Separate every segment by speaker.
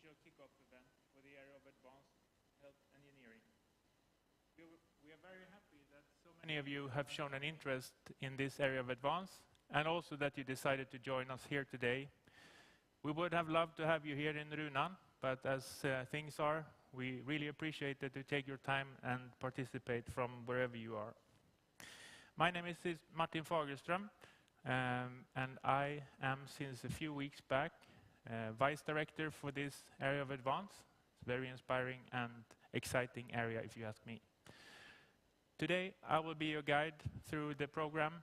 Speaker 1: official kickoff event for the area of advanced health engineering. We are very happy that so many of you have shown an interest in this area of advance, and also that you decided to join us here today. We would have loved to have you here in Runan, but as things are, we really appreciate that you take your time and participate from wherever you are. My name is Martin Fagerström, and I am since a few weeks back Vice Director for this area of advance. It's a very inspiring and exciting area, if you ask me. Today I will be your guide through the program,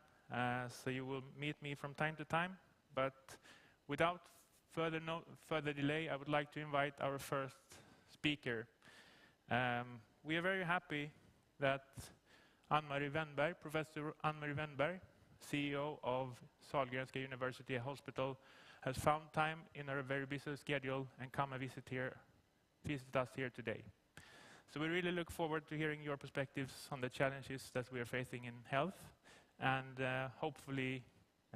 Speaker 1: so you will meet me from time to time, but without further delay, I would like to invite our first speaker. We are very happy that Wennberg, Professor Ann-Sofie Wennberg, CEO of Sahlgrenska University Hospital, has found time in our very busy schedule and come and visit us here today. So we really look forward to hearing your perspectives on the challenges that we are facing in health, and hopefully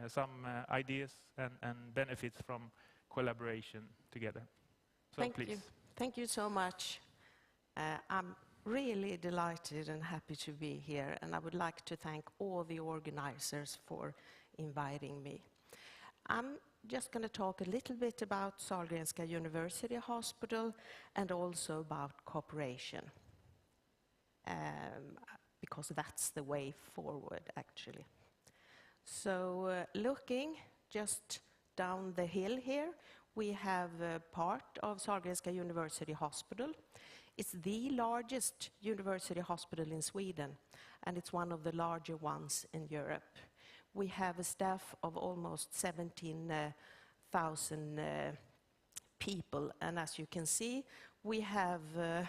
Speaker 1: some ideas and benefits from collaboration together. So please.
Speaker 2: Thank you so much. I'm really delighted and happy to be here, and I would like to thank all the organizers for inviting me. I'm just going to talk a little bit about Sahlgrenska University Hospital and also about cooperation, because that's the way forward, actually. So looking just down the hill here, we have a part of Sahlgrenska University Hospital. It's the largest university hospital in Sweden, and it's one of the larger ones in Europe. We have a staff of almost 17,000 people, and as you can see, we have, I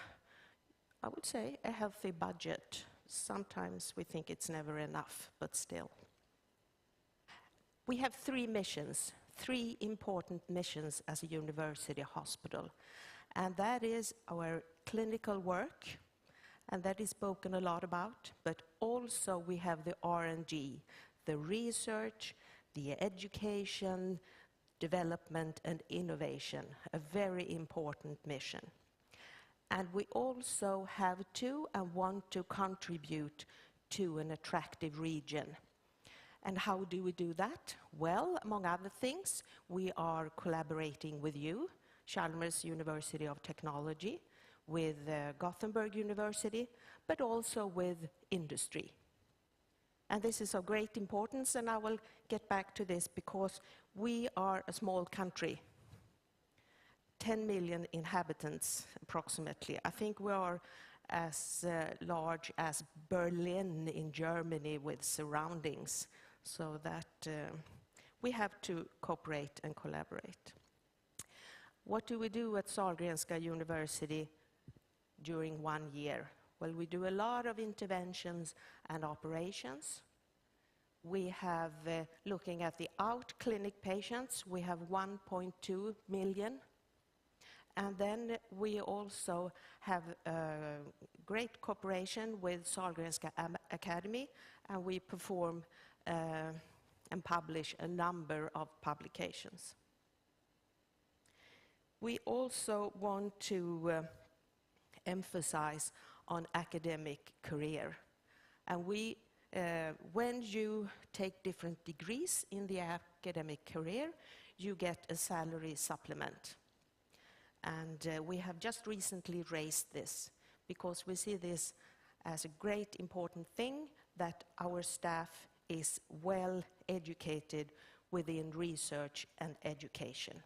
Speaker 2: would say, a healthy budget. Sometimes we think it's never enough, but still. We have three important missions as a university hospital, and that is our clinical work, and that is spoken a lot about, but also we have the R&D, the research, the education, development and innovation, a very important mission. And we also have to and want to contribute to an attractive region. And how do we do that? Well, among other things, we are collaborating with you, Chalmers University of Technology, with Gothenburg University, but also with industry. And this is of great importance, and I will get back to this because we are a small country, 10 million inhabitants approximately. I think we are as large as Berlin in Germany with surroundings, so that we have to cooperate and collaborate. What do we do at Sahlgrenska University during 1 year? Well, we do a lot of interventions and operations. We have, looking at the out-clinic patients, we have 1.2 million. And then we also have great cooperation with Sahlgrenska Academy, and we perform and publish a number of publications. We also want to emphasize on academic career. And when you take different degrees in the academic career, you get a salary supplement. And we have just recently raised this because we see this as a great important thing, that our staff is well educated within research and education.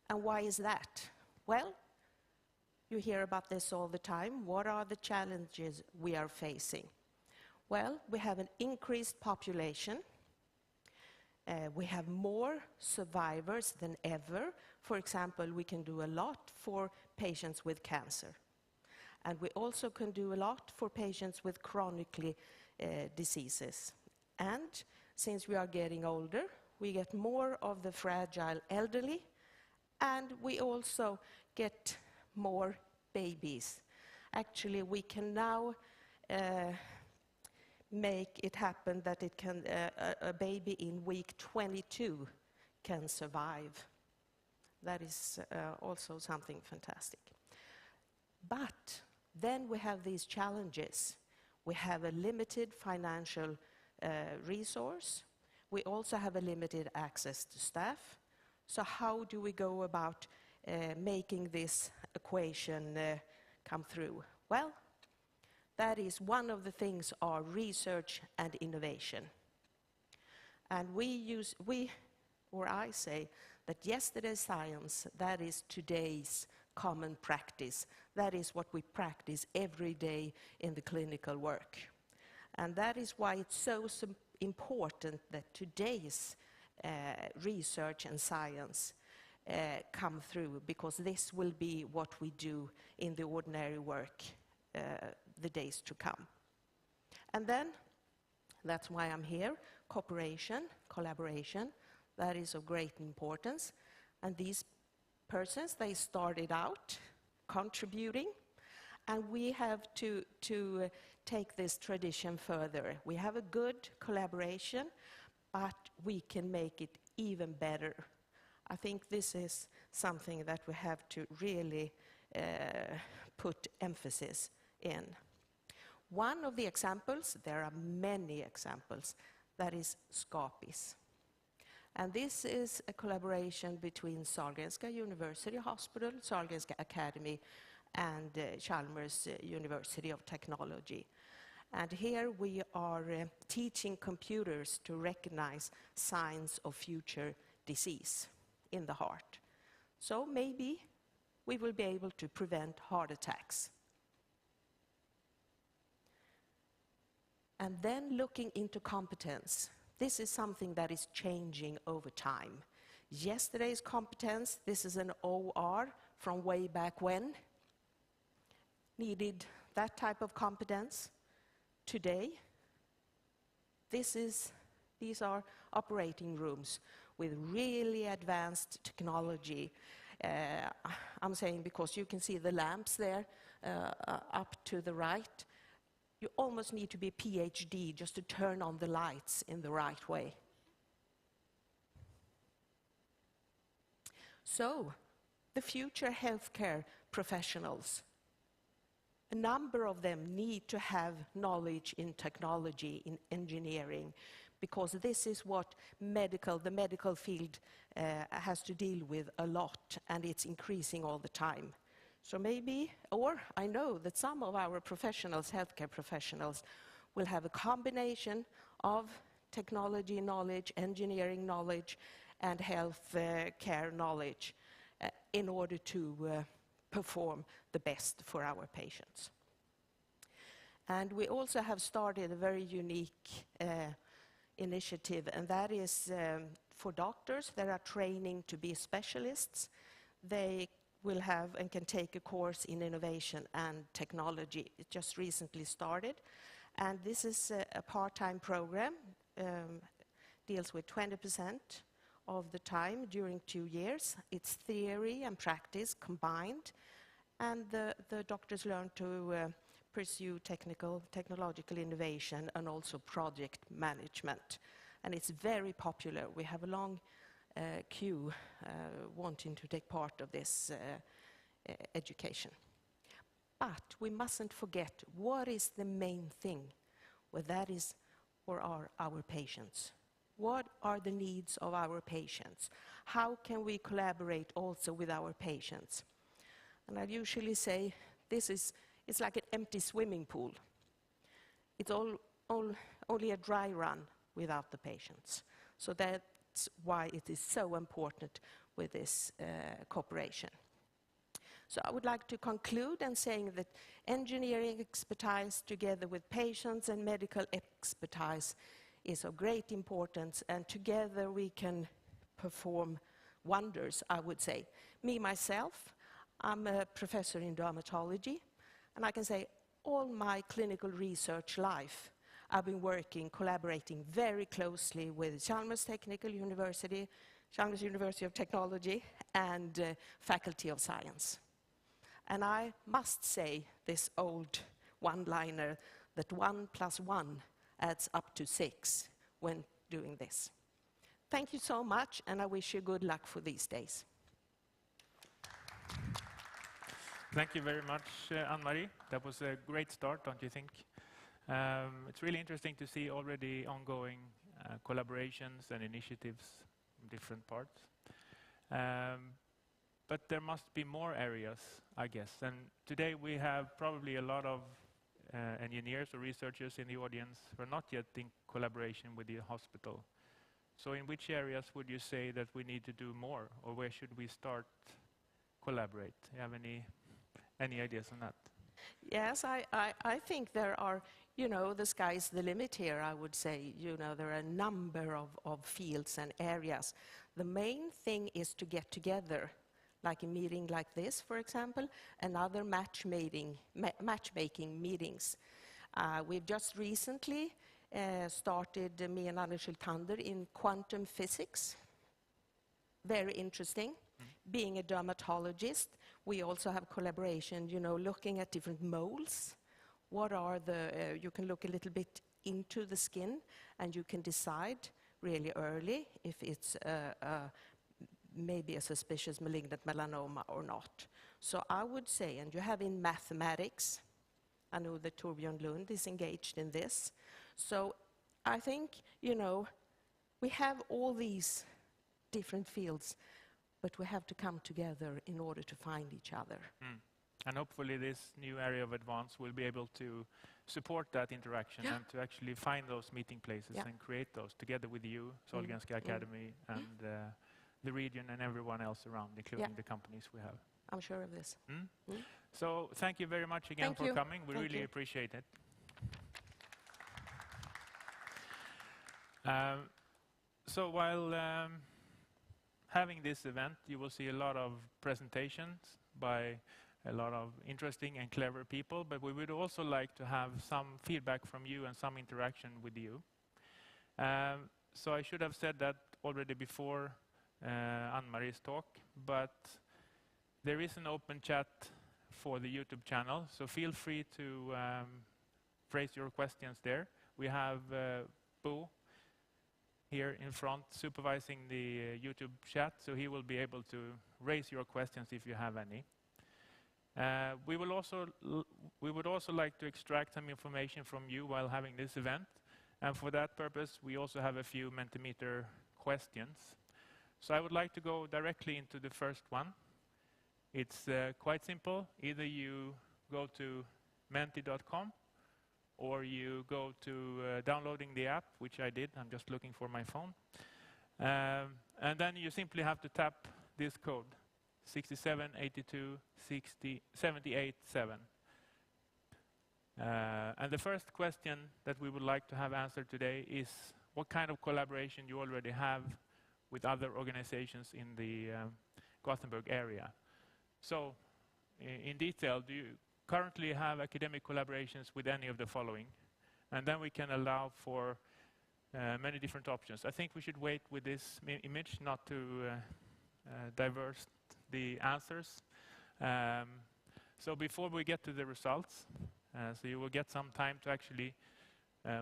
Speaker 2: And why is that? Well, you hear about this all the time. What are the challenges we are facing? Well, we have an increased population. We have more survivors than ever. For example, we can do a lot for patients with cancer. And we also can do a lot for patients with chronic diseases. And since we are getting older, we get more of the fragile elderly, and we also get more babies. Actually, we can now make it happen that it can, a baby in week 22 can survive. That is also something fantastic. But then we have these challenges. We have a limited financial resource. We also have a limited access to staff. So how do we go about making this equation come through? Well, that is one of the things are research and innovation. And I say that yesterday's science, that is today's common practice. That is what we practice every day in the clinical work. And that is why it's so important that today's research and science come through, because this will be what we do in the ordinary work the days to come. And then, that's why I'm here, cooperation, collaboration, that is of great importance. And these persons, they started out contributing, and we have to take this tradition further. We have a good collaboration, but we can make it even better. I think this is something that we have to really put emphasis in. One of the examples, there are many examples, that is Skapis. And this is a collaboration between Sahlgrenska University Hospital, Sargenska Academy, and Chalmers University of Technology. And here we are teaching computers to recognize signs of future disease in the heart. So maybe we will be able to prevent heart attacks. And then looking into competence. This is something that is changing over time. Yesterday's competence, this is an OR from way back when, needed that type of competence. Today, these are operating rooms with really advanced technology. I'm saying because you can see the lamps there up to the right. You almost need to be a PhD just to turn on the lights in the right way. So, the future healthcare professionals, a number of them need to have knowledge in technology, in engineering, because this is what the medical field has to deal with a lot, and it's increasing all the time. So maybe, or I know that some of our professionals, healthcare professionals, will have a combination of technology knowledge, engineering knowledge, and health care knowledge in order to perform the best for our patients. And we also have started a very unique initiative, and that is for doctors that are training to be specialists. They will have and can take a course in innovation and technology. It just recently started, and this is a part-time program, deals with 20% of the time during 2 years. It's theory and practice combined, and the doctors learn to pursue technological innovation and also project management. And it's very popular. We have a long queue wanting to take part of this education. But we mustn't forget what is the main thing, well, that is or are our patients. What are the needs of our patients? How can we collaborate also with our patients? And I usually say it's like an empty swimming pool. It's only a dry run without the patients. So that's why it is so important with this cooperation. So I would like to conclude and saying that engineering expertise together with patients and medical expertise is of great importance, and together we can perform wonders, I would say. Me, myself, I'm a professor in dermatology, and I can say all my clinical research life, I've been collaborating very closely with Chalmers Technical University, Chalmers University of Technology, and Faculty of Science. And I must say this old one-liner that 1 + 1 adds up to 6 when doing this. Thank you so much, and I wish you good luck for these days.
Speaker 1: Thank you very much, Ann-Marie. That was a great start, don't you think? It's really interesting to see already ongoing collaborations and initiatives in different parts. But there must be more areas, I guess. And today we have probably a lot of engineers or researchers in the audience who are not yet in collaboration with the hospital. So in which areas would you say that we need to do more, or where should we start collaborate? Do you have any ideas on that?
Speaker 2: Yes, I think there are, the sky's the limit here, I would say. There are a number of fields and areas. The main thing is to get together, like a meeting like this, for example, and other matchmaking meetings. We've just recently started, me and Anders Schultander, in quantum physics. Very interesting. Being a dermatologist, we also have collaboration, looking at different moles. What are you can look a little bit into the skin, and you can decide really early if it's maybe a suspicious malignant melanoma or not. So I would say, and you have in mathematics, I know that Torbjörn Lund is engaged in this. So I think, we have all these different fields, but we have to come together in order to find each other.
Speaker 1: And hopefully this new area of advance will be able to support that interaction and to actually find those meeting places and create those together with you, Sahlgrenska Academy, and the region and everyone else around, including the companies we have.
Speaker 2: I'm sure of this.
Speaker 1: So thank you very much again for coming. We really appreciate it. So while having this event, you will see a lot of presentations by a lot of interesting and clever people, but we would also like to have some feedback from you and some interaction with you. So I should have said that already before Ann-Marie's talk, but there is an open chat for the YouTube channel, so feel free to phrase your questions there. We have Bo here in front supervising the YouTube chat, so he will be able to raise your questions if you have any. We would also like to extract some information from you while having this event, and for that purpose we also have a few Mentimeter questions. So I would like to go directly into the first one. It's quite simple. Either you go to menti.com or you go to downloading the app, which I did. I'm just looking for my phone. And then you simply have to tap this code, 6782787. And the first question that we would like to have answered today is what kind of collaboration you already have with other organizations in the Gothenburg area. So, in detail, do you currently have academic collaborations with any of the following? And then we can allow for many different options. I think we should wait with this image not to diverse the answers. So before we get to the results, so you will get some time to actually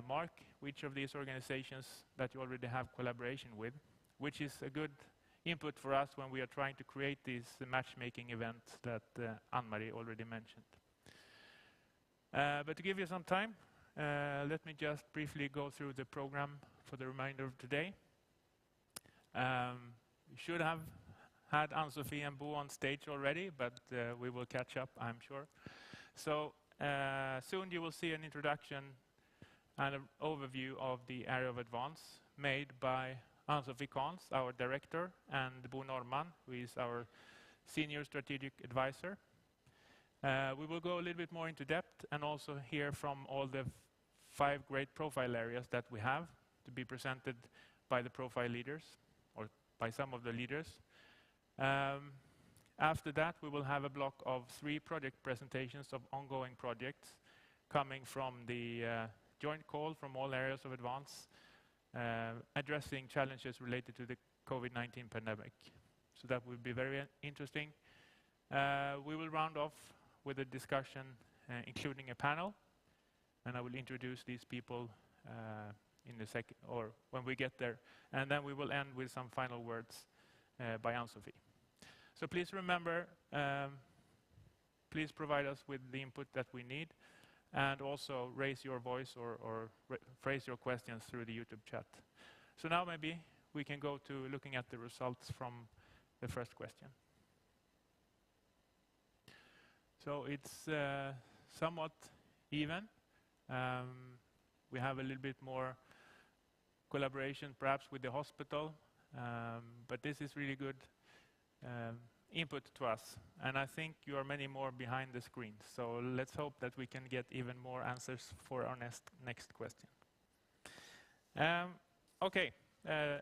Speaker 1: mark which of these organizations that you already have collaboration with, which is a good input for us when we are trying to create these matchmaking events that Ann-Marie already mentioned. But to give you some time, let me just briefly go through the program for the remainder of today. We should have had Ann-Sofie and Bo on stage already, but we will catch up, I'm sure. So soon you will see an introduction and an overview of the area of advance made by Ann-Sofie Kahns, our director, and Bo Norman, who is our senior strategic advisor. We will go a little bit more into depth and also hear from all the 5 great profile areas that we have to be presented by the profile leaders, or by some of the leaders. After that, we will have a block of 3 project presentations of ongoing projects coming from the joint call from all areas of advance, addressing challenges related to the COVID-19 pandemic. So that will be very interesting. We will round off with a discussion, including a panel, and I will introduce these people in the second, or when we get there, and then we will end with some final words by Ann-Sofie. So please remember, please provide us with the input that we need, and also raise your voice or phrase your questions through the YouTube chat. So now maybe we can go to looking at the results from the first question. So it's somewhat even. We have a little bit more collaboration perhaps with the hospital, but this is really good input to us. And I think you are many more behind the screen. So let's hope that we can get even more answers for our next question. Okay,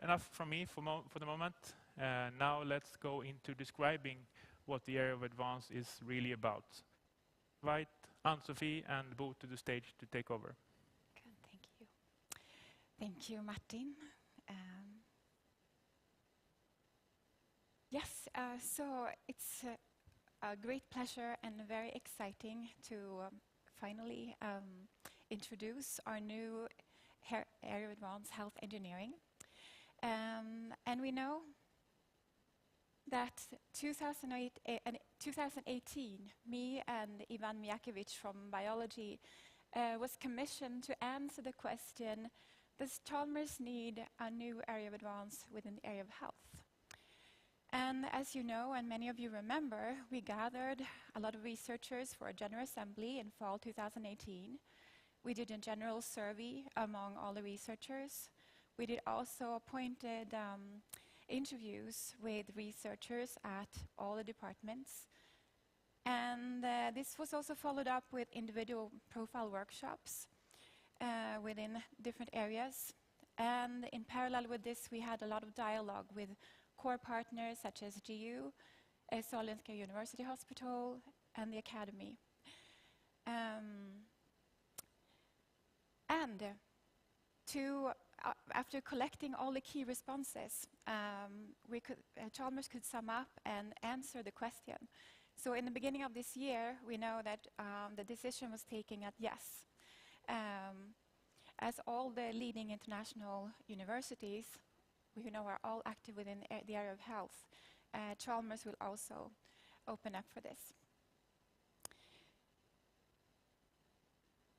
Speaker 1: enough from me for the moment. Now let's go into describing what the area of advance is really about. Invite Ann-Sofie and Bo to the stage to take over.
Speaker 3: Good, thank you. Thank you, Martin. Yes, so it's a great pleasure and very exciting to finally introduce our new area of advanced health engineering. And we know that 2018, me and Ivan Mijakovic from biology was commissioned to answer the question, does Chalmers need a new area of advance within the area of health? And as you know, and many of you remember, we gathered a lot of researchers for a general assembly in fall 2018. We did a general survey among all the researchers. We did also appointed interviews with researchers at all the departments. And this was also followed up with individual profile workshops within different areas. And in parallel with this, we had a lot of dialogue with core partners such as GU, Sahlgrenska University Hospital, and the Academy. After collecting all the key responses, Chalmers could sum up and answer the question. So in the beginning of this year, we know that the decision was taken at yes. As all the leading international universities, we know are all active within the area of health, Chalmers will also open up for this.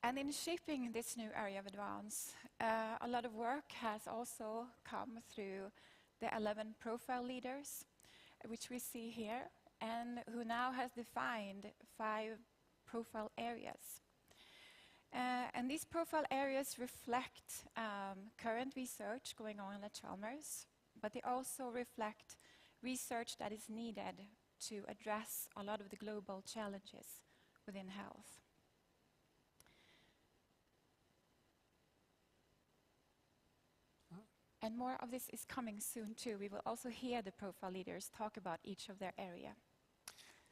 Speaker 3: And in shaping this new area of advance, a lot of work has also come through the 11 profile leaders, which we see here, and who now has defined 5 profile areas. And these profile areas reflect current research going on at Chalmers, but they also reflect research that is needed to address a lot of the global challenges within health. And more of this is coming soon too. We will also hear the profile leaders talk about each of their area.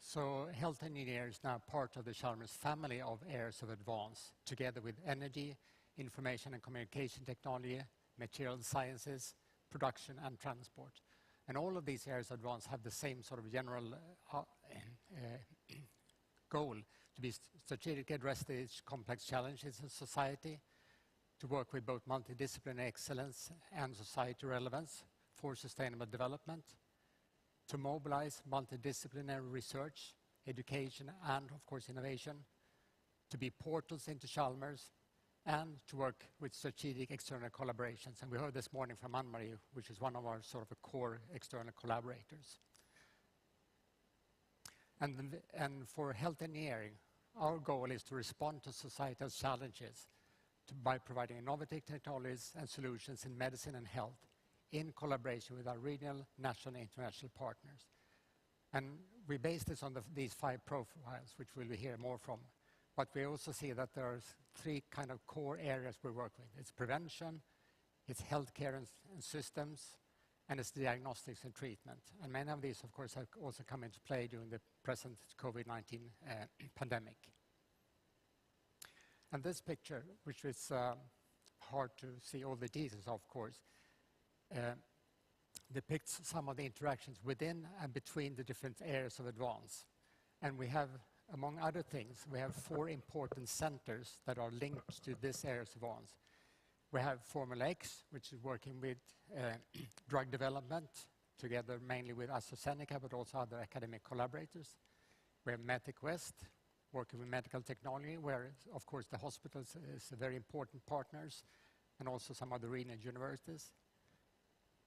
Speaker 4: So health engineering is now part of the Chalmers family of areas of advance, together with energy, information and communication technology, material sciences, production and transport. And all of these areas of advance have the same sort of general goal, to be strategically address these complex challenges in society, to work with both multidisciplinary excellence and society relevance for sustainable development, to mobilize multidisciplinary research, education, and of course innovation, to be portals into Chalmers, and to work with strategic external collaborations. And we heard this morning from Ann-Marie, which is one of our sort of core external collaborators. And for health engineering, our goal is to respond to societal challenges by providing innovative technologies and solutions in medicine and health in collaboration with our regional, national, and international partners. And we base this on these 5 profiles, which we'll hear more from. But we also see that there are 3 kind of core areas we work with. It's prevention, it's healthcare and systems, and it's diagnostics and treatment. And many of these, of course, have also come into play during the present COVID-19 pandemic. And this picture, which is hard to see all the details, of course, depicts some of the interactions within and between the different areas of advance. And we have, among other things, we have 4 important centers that are linked to this area of advance. We have Formula X, which is working with drug development, together mainly with AstraZeneca, but also other academic collaborators. We have Medtech West, working with medical technology, where, of course, the hospitals is a very important partners, and also some of the regional universities.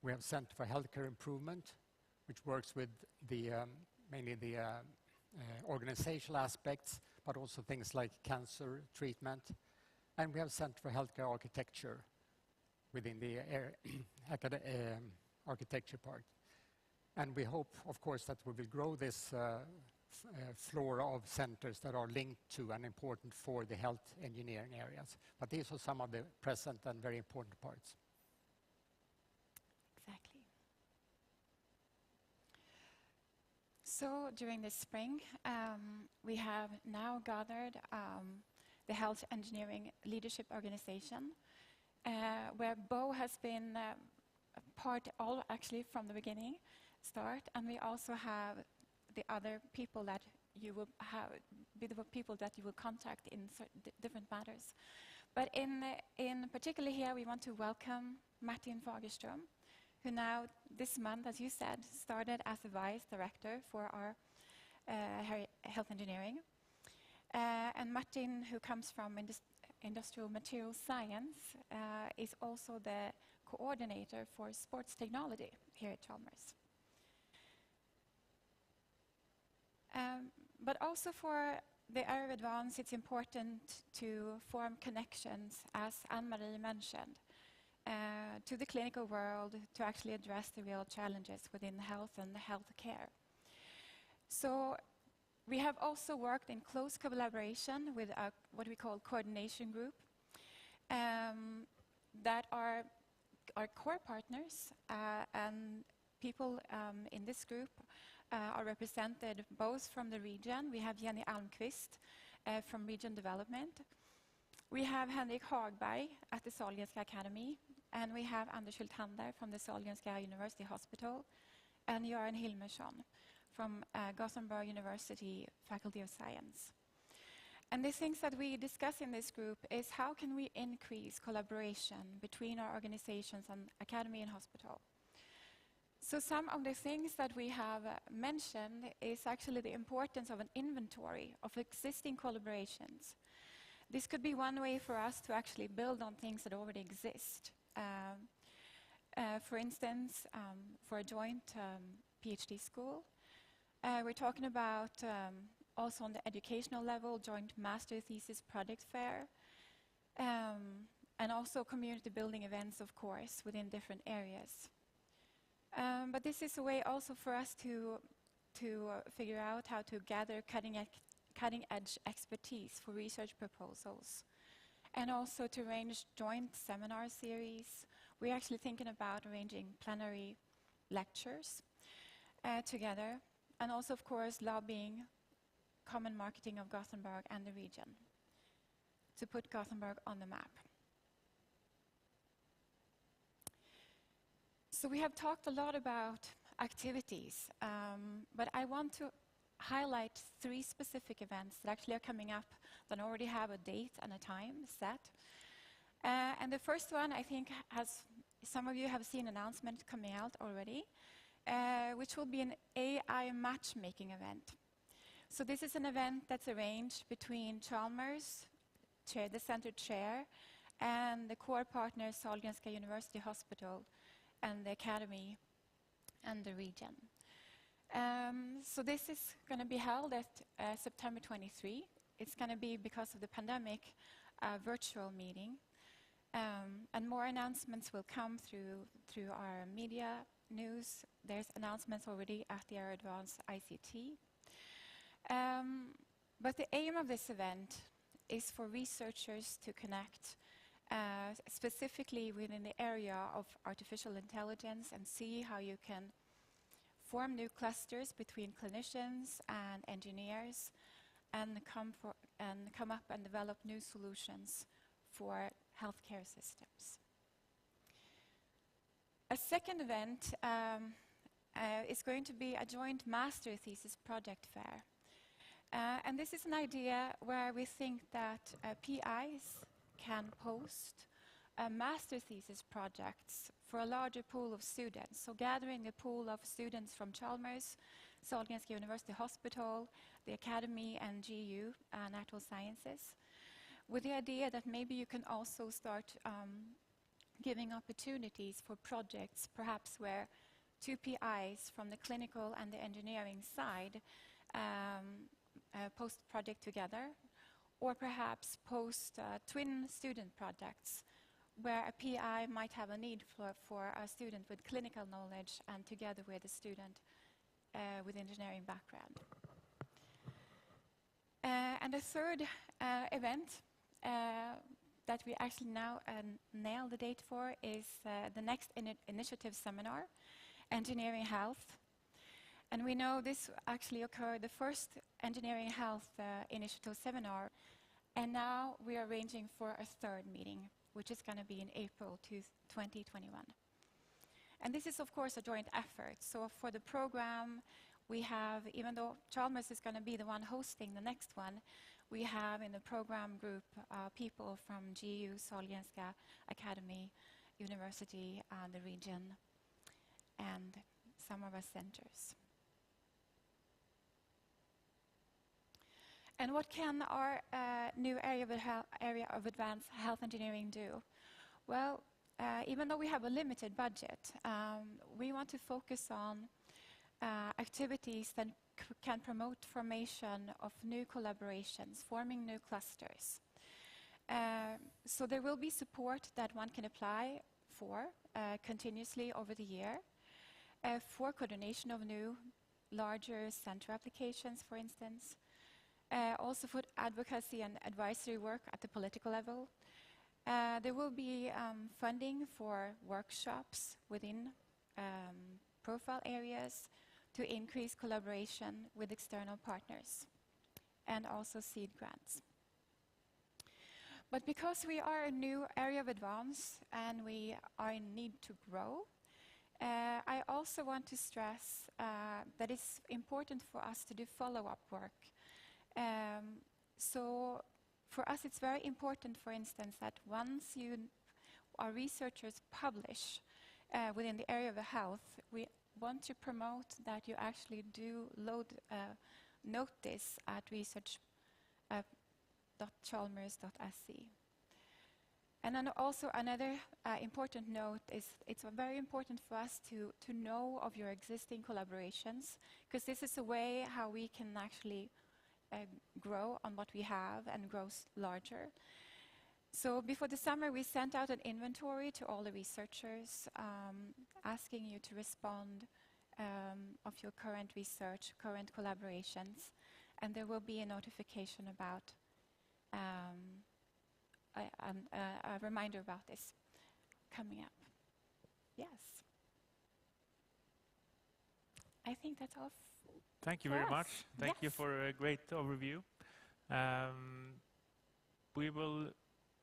Speaker 4: We have Center for Healthcare Improvement, which works with the mainly the organizational aspects, but also things like cancer treatment. And we have Center for Healthcare Architecture within the architecture part. And we hope, of course, that we will grow this flora of centers that are linked to and important for the health engineering areas. But these are some of the present and very important parts.
Speaker 3: Exactly. So during the spring, we have now gathered the Health Engineering Leadership Organization, where Bo has been part all actually from the beginning start, and we also have the other people that you will have, be the people that you will contact in different matters. But in particular here, we want to welcome Martin Fagerström, who now this month, as you said, started as a vice director for our health engineering. And Martin, who comes from industrial material science, is also the coordinator for sports technology here at Chalmers. But also for the area of advance, it's important to form connections, as Anne-Marie mentioned, to the clinical world to actually address the real challenges within health and healthcare. So we have also worked in close collaboration with what we call coordination group that are our core partners, and people in this group are represented both from the region. We have Jenny Almqvist from Region Development. We have Henrik Hagberg at the Sahlgrenska Academy, and we have Anders Hultander from the Sahlgrenska University Hospital, and Göran Hilmersson from Gothenburg University Faculty of Science. And the things that we discuss in this group is how can we increase collaboration between our organizations and academy and hospital. So some of the things that we have mentioned is actually the importance of an inventory of existing collaborations. This could be one way for us to actually build on things that already exist. For instance, for a joint PhD school, we're talking about also on the educational level, joint master thesis project fair, and also community building events, of course, within different areas. But this is a way also for us to figure out how to gather cutting-edge expertise for research proposals, and also to arrange joint seminar series. We're actually thinking about arranging plenary lectures together, and also, of course, lobbying common marketing of Gothenburg and the region to put Gothenburg on the map. So we have talked a lot about activities, but I want to highlight 3 specific events that actually are coming up that already have a date and a time set. And the first one, I think, some of you have seen an announcement coming out already, which will be an AI matchmaking event. So this is an event that's arranged between Chalmers, the center chair, and the core partner, Sahlgrenska University Hospital, and the academy and the region. So this is going to be held at September 23. It's going to be, because of the pandemic, a virtual meeting. And more announcements will come through our media news. There's announcements already at the Heirs of Advance ICT. But the aim of this event is for researchers to connect specifically within the area of artificial intelligence and see how you can form new clusters between clinicians and engineers and come up and develop new solutions for healthcare systems. A second event is going to be a joint master thesis project fair. And this is an idea where we think that PIs can post master thesis projects for a larger pool of students. So gathering a pool of students from Chalmers, Sahlgrenska University Hospital, the Academy, and GU, Natural Sciences, with the idea that maybe you can also start giving opportunities for projects, perhaps where two PIs from the clinical and the engineering side post project together, or perhaps post twin student projects where a PI might have a need for a student with clinical knowledge and together with a student with engineering background. And the third event that we actually now nailed the date for is the next initiative seminar, Engineering Health. And we know this actually occurred, the first Engineering Health initiative seminar, and now we are arranging for a third meeting, which is going to be in April 2021. And this is, of course, a joint effort. So for the program, we have, even though Chalmers is going to be the one hosting the next one, we have in the program group people from GU, Sahlgrenska Academy, University, the region, and some of our centers. And what can our new area of advanced health engineering do? Well, even though we have a limited budget, we want to focus on activities that can promote formation of new collaborations, forming new clusters. So there will be support that one can apply for continuously over the year for coordination of new, larger center applications, for instance. Also for advocacy and advisory work at the political level. There will be funding for workshops within profile areas to increase collaboration with external partners, and also seed grants. But because we are a new area of advance and we are in need to grow, I also want to stress that it's important for us to do follow-up work. So for us it's very important, for instance, that once our researchers publish within the area of health, we want to promote that you actually do note this at research.chalmers.se. And then also another important note is it's very important for us to know of your existing collaborations, because this is a way how we can actually grow on what we have and grow larger. So before the summer we sent out an inventory to all the researchers asking you to respond of your current research, current collaborations, and there will be a notification about a reminder about this coming up. Yes. I think that's all.
Speaker 1: Thank you very much. Thank you for a great overview. We will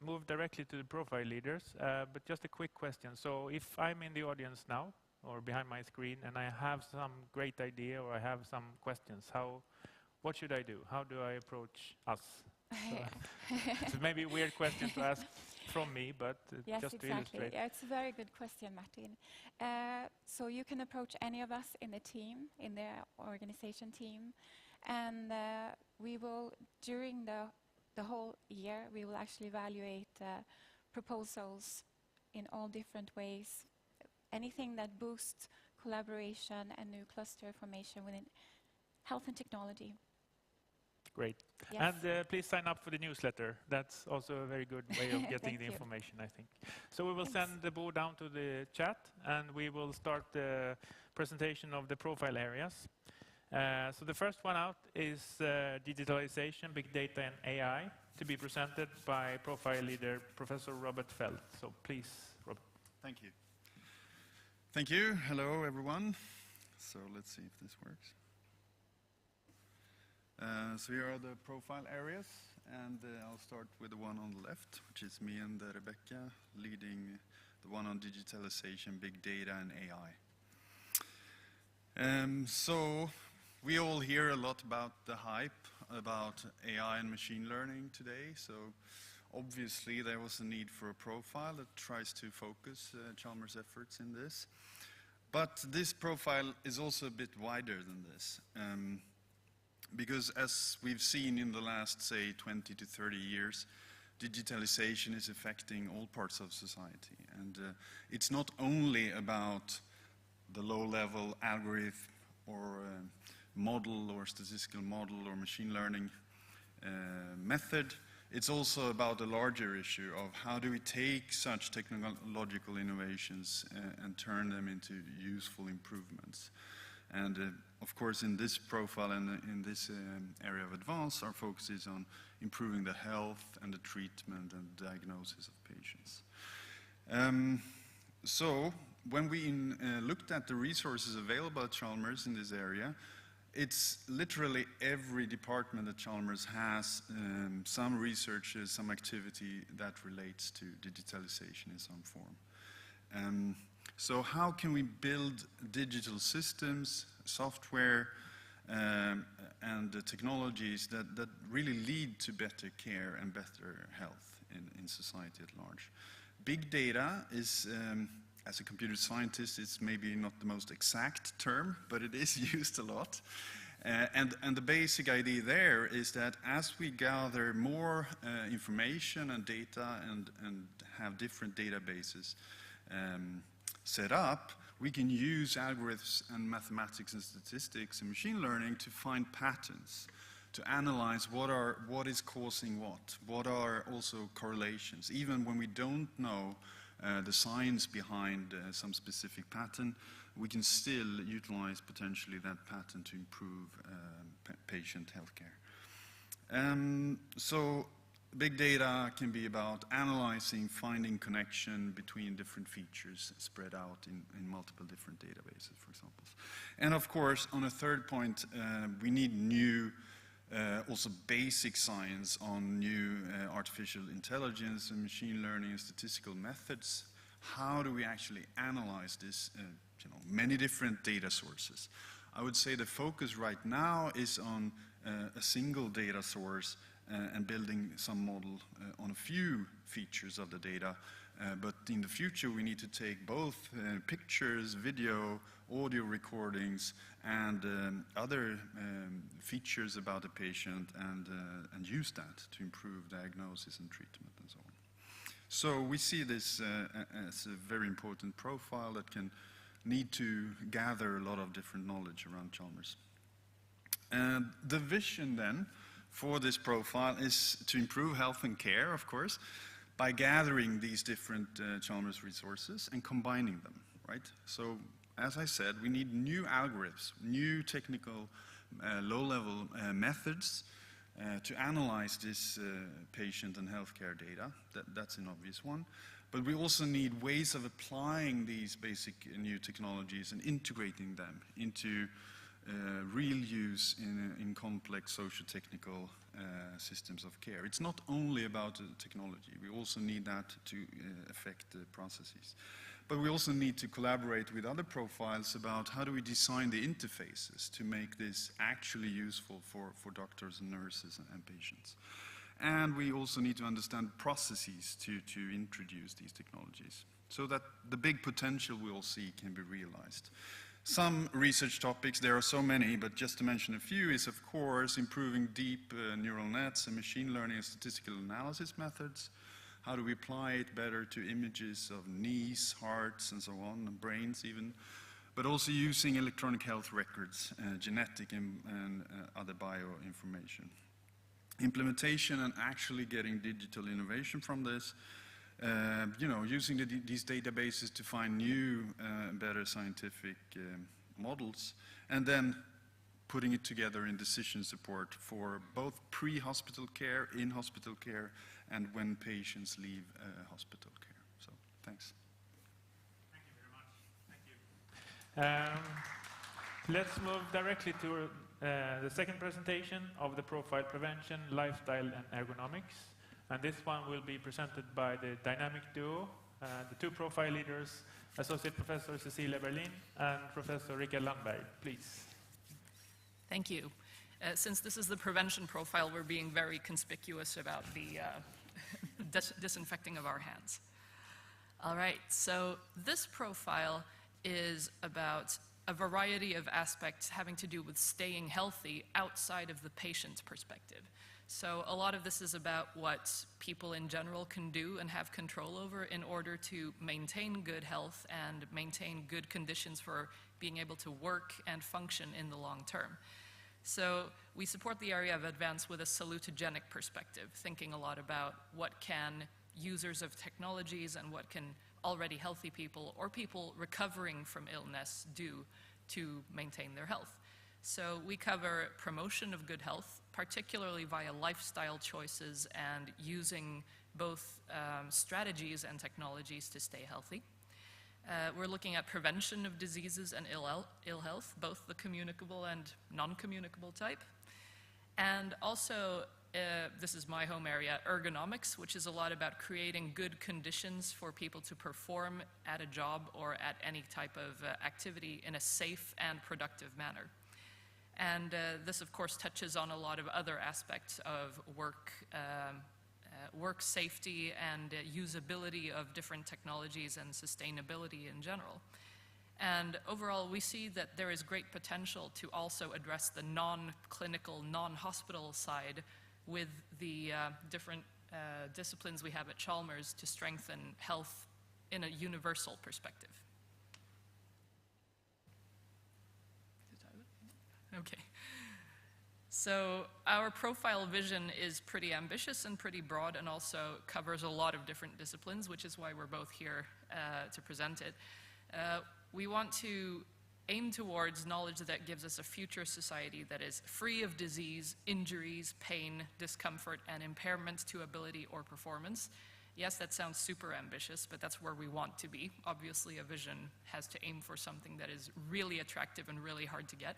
Speaker 1: move directly to the profile leaders, but just a quick question. So if I'm in the audience now, or behind my screen, and I have some great idea, or I have some questions, what should I do? How do I approach us? So maybe a weird question to ask from me, but
Speaker 3: yes,
Speaker 1: just
Speaker 3: exactly.
Speaker 1: to illustrate.
Speaker 3: Yeah, it's a very good question, Martin. So you can approach any of us in the team, in the organization team, and we will, during the whole year, we will actually evaluate proposals in all different ways. Anything that boosts collaboration and new cluster formation within health and technology.
Speaker 1: Great.
Speaker 3: Yes.
Speaker 1: And please sign up for the newsletter. That's also a very good way of getting the information, I think. So we will send the board down to the chat, and we will start the presentation of the profile areas. So the first one out is digitalization, big data, and AI, to be presented by profile leader Professor Robert Feld. So please, Robert.
Speaker 5: Thank you. Thank you. Hello, everyone. So let's see if this works. So here are the profile areas, and I'll start with the one on the left, which is me and Rebecca, leading the one on digitalization, big data, and AI. So we all hear a lot about the hype about AI and machine learning today, so obviously there was a need for a profile that tries to focus Chalmers' efforts in this. But this profile is also a bit wider than this. Because as we've seen in the last, say, 20 to 30 years, digitalization is affecting all parts of society. And it's not only about the low-level algorithm or model or statistical model or machine learning method. It's also about a larger issue of how do we take such technological innovations and turn them into useful improvements. And of course, in this profile and in this area of advance, our focus is on improving the health and the treatment and diagnosis of patients. So when we looked at the resources available at Chalmers in this area, it's literally every department at Chalmers has some research, some activity that relates to digitalization in some form. So how can we build digital systems, software, and technologies that really lead to better care and better health in society at large? Big data is, as a computer scientist, it's maybe not the most exact term, but it is used a lot. And the basic idea there is that as we gather more information and data and have different databases set up, we can use algorithms and mathematics and statistics and machine learning to find patterns, to analyze what is causing what are also correlations. Even when we don't know the science behind some specific pattern, we can still utilize potentially that pattern to improve patient healthcare. So big data can be about analyzing, finding connection between different features spread out in multiple different databases, for example. And of course, on a third point, we need new also basic science on new artificial intelligence and machine learning and statistical methods. How do we actually analyze this, many different data sources? I would say the focus right now is on a single data source and building some model on a few features of the data. But in the future, we need to take both pictures, video, audio recordings, and other features about the patient and use that to improve diagnosis and treatment and so on. So we see this as a very important profile that can need to gather a lot of different knowledge around Chalmers. The vision then for this profile is to improve health and care, of course, by gathering these different Chalmers resources and combining them, right? So, as I said, we need new algorithms, new technical, low-level methods to analyze this patient and healthcare data. That's an obvious one. But we also need ways of applying these basic new technologies and integrating them into real use in complex socio-technical systems of care. It's not only about technology. We also need that to affect the processes. But we also need to collaborate with other profiles about how do we design the interfaces to make this actually useful for doctors and nurses and patients. And we also need to understand processes to introduce these technologies so that the big potential we all see can be realized. Some research topics, there are so many, but just to mention a few, is of course improving deep neural nets and machine learning and statistical analysis methods. How do we apply it better to images of knees, hearts, and so on, and brains even, but also using electronic health records, genetic and other bioinformation. Implementation and actually getting digital innovation from this, using these databases to find new, better scientific models, and then putting it together in decision support for both pre-hospital care, in-hospital care, and when patients leave hospital care. So, thanks.
Speaker 1: Thank you very much. Thank you. Let's move directly to the second presentation of the profile prevention, lifestyle, and ergonomics. And this one will be presented by the dynamic duo, the two profile leaders, Associate Professor Cecilia Berlin and Professor Rika Landberg. Please.
Speaker 6: Thank you. Since this is the prevention profile, we're being very conspicuous about the disinfecting of our hands. All right, so this profile is about a variety of aspects having to do with staying healthy outside of the patient's perspective. So a lot of this is about what people in general can do and have control over in order to maintain good health and maintain good conditions for being able to work and function in the long term. So we support the area of advance with a salutogenic perspective, thinking a lot about what can users of technologies and what can already healthy people or people recovering from illness do to maintain their health. So we cover promotion of good health, particularly via lifestyle choices and using both strategies and technologies to stay healthy. We're looking at prevention of diseases and ill health, both the communicable and non-communicable type. And also, this is my home area, ergonomics, which is a lot about creating good conditions for people to perform at a job or at any type of activity in a safe and productive manner. And this, of course, touches on a lot of other aspects of work safety and usability of different technologies and sustainability in general. And overall, we see that there is great potential to also address the non-clinical, non-hospital side with the different disciplines we have at Chalmers to strengthen health in a universal perspective. Okay. So our profile vision is pretty ambitious and pretty broad and also covers a lot of different disciplines, which is why we're both here to present it. We want to aim towards knowledge that gives us a future society that is free of disease, injuries, pain, discomfort, and impairment to ability or performance. Yes, that sounds super ambitious, but that's where we want to be. Obviously, a vision has to aim for something that is really attractive and really hard to get.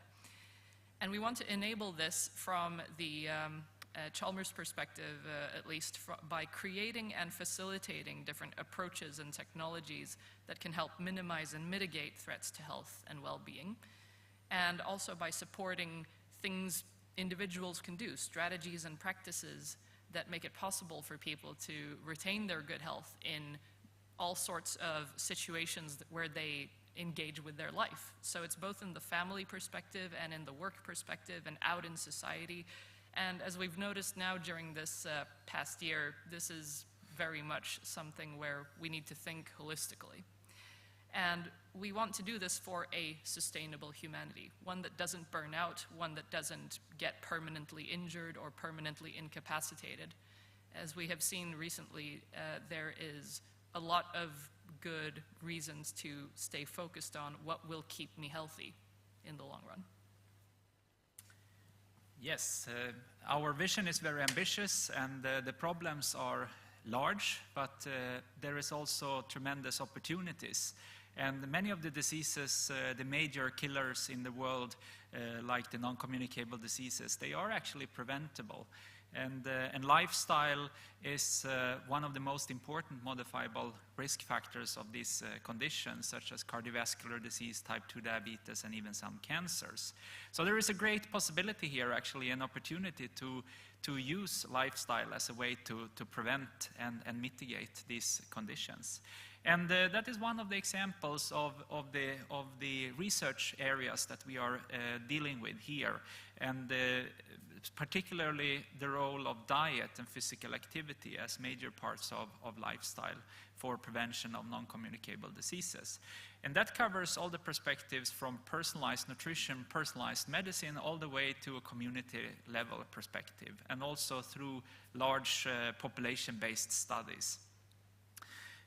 Speaker 6: And we want to enable this from the Chalmers perspective, at least, by creating and facilitating different approaches and technologies that can help minimize and mitigate threats to health and well-being, and also by supporting things individuals can do, strategies and practices that make it possible for people to retain their good health in all sorts of situations where they engage with their life. So it's both in the family perspective and in the work perspective and out in society. And as we've noticed now during this past year, this is very much something where we need to think holistically. And we want to do this for a sustainable humanity, one that doesn't burn out, one that doesn't get permanently injured or permanently incapacitated. As we have seen recently, there is a lot of good reasons to stay focused on what will keep me healthy in the long run.
Speaker 7: Yes, our vision is very ambitious and the problems are large, but there is also tremendous opportunities. And many of the diseases, the major killers in the world, like the non-communicable diseases, they are actually preventable. And lifestyle is one of the most important modifiable risk factors of these conditions, such as cardiovascular disease, type 2 diabetes, and even some cancers. So there is a great possibility here, actually, an opportunity to use lifestyle as a way to prevent and mitigate these conditions. And that is one of the examples of the research areas that we are dealing with here. And particularly the role of diet and physical activity as major parts of lifestyle for prevention of non-communicable diseases. And that covers all the perspectives from personalized nutrition, personalized medicine, all the way to a community level perspective, and also through large population-based studies.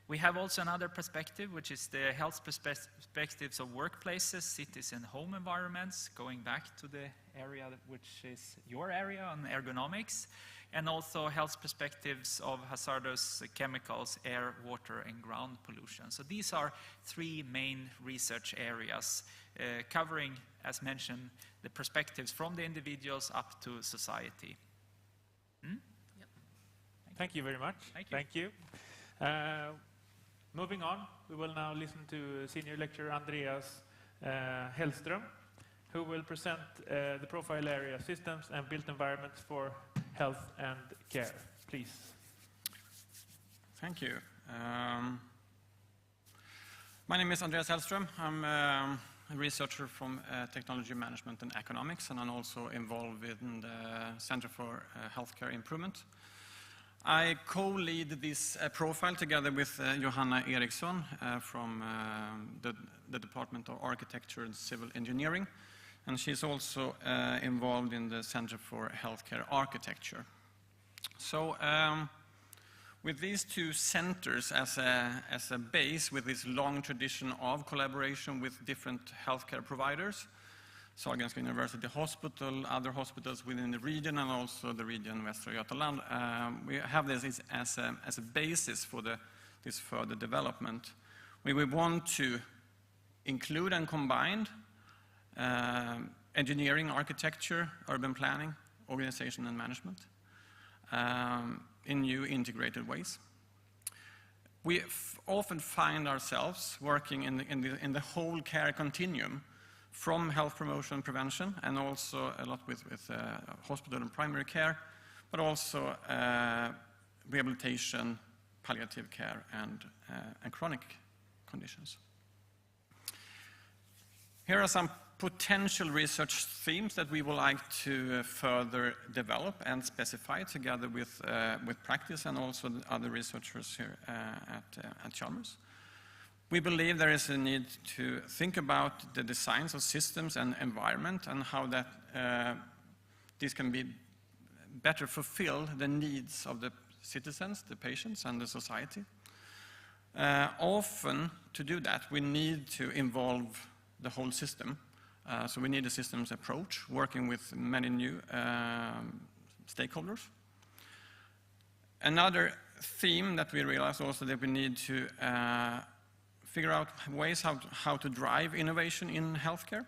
Speaker 7: We have also another perspective, which is the health perspectives of workplaces, cities, and home environments, going back to the area which is your area on ergonomics, and also health perspectives of hazardous chemicals, air, water, and ground pollution. So these are three main research areas covering, as mentioned, the perspectives from the individuals up to society.
Speaker 1: Yep. Thank you very much.
Speaker 7: Thank you.
Speaker 1: Moving on, we will now listen to Senior Lecturer Andreas Hellström, who will present the profile area systems and built environments for health and care. Please.
Speaker 8: Thank you. My name is Andreas Hellström. I'm a researcher from Technology Management and Economics, and I'm also involved in the Center for Healthcare Improvement. I co-lead this profile together with Johanna Eriksson from the Department of Architecture and Civil Engineering, and she's also involved in the Center for Healthcare Architecture. So with these two centers as a base, with this long tradition of collaboration with different healthcare providers, Sahlgrenska University Hospital, other hospitals within the region, and also the region Västra Götaland, we have this as a basis for this further development. We want to include and combine engineering, architecture, urban planning, organization and management in new integrated ways. We often find ourselves working in the whole care continuum, from health promotion and prevention, and also a lot with hospital and primary care, but also rehabilitation, palliative care, and chronic conditions. Here are some potential research themes that we would like to further develop and specify together with practice and also the other researchers here at Chalmers. We believe there is a need to think about the designs of systems and environment and how that this can be better fulfill the needs of the citizens, the patients, and the society. Often, to do that, we need to involve the whole system. So we need a systems approach, working with many new stakeholders. Another theme that we realize also that we need to figure out ways how to drive innovation in healthcare,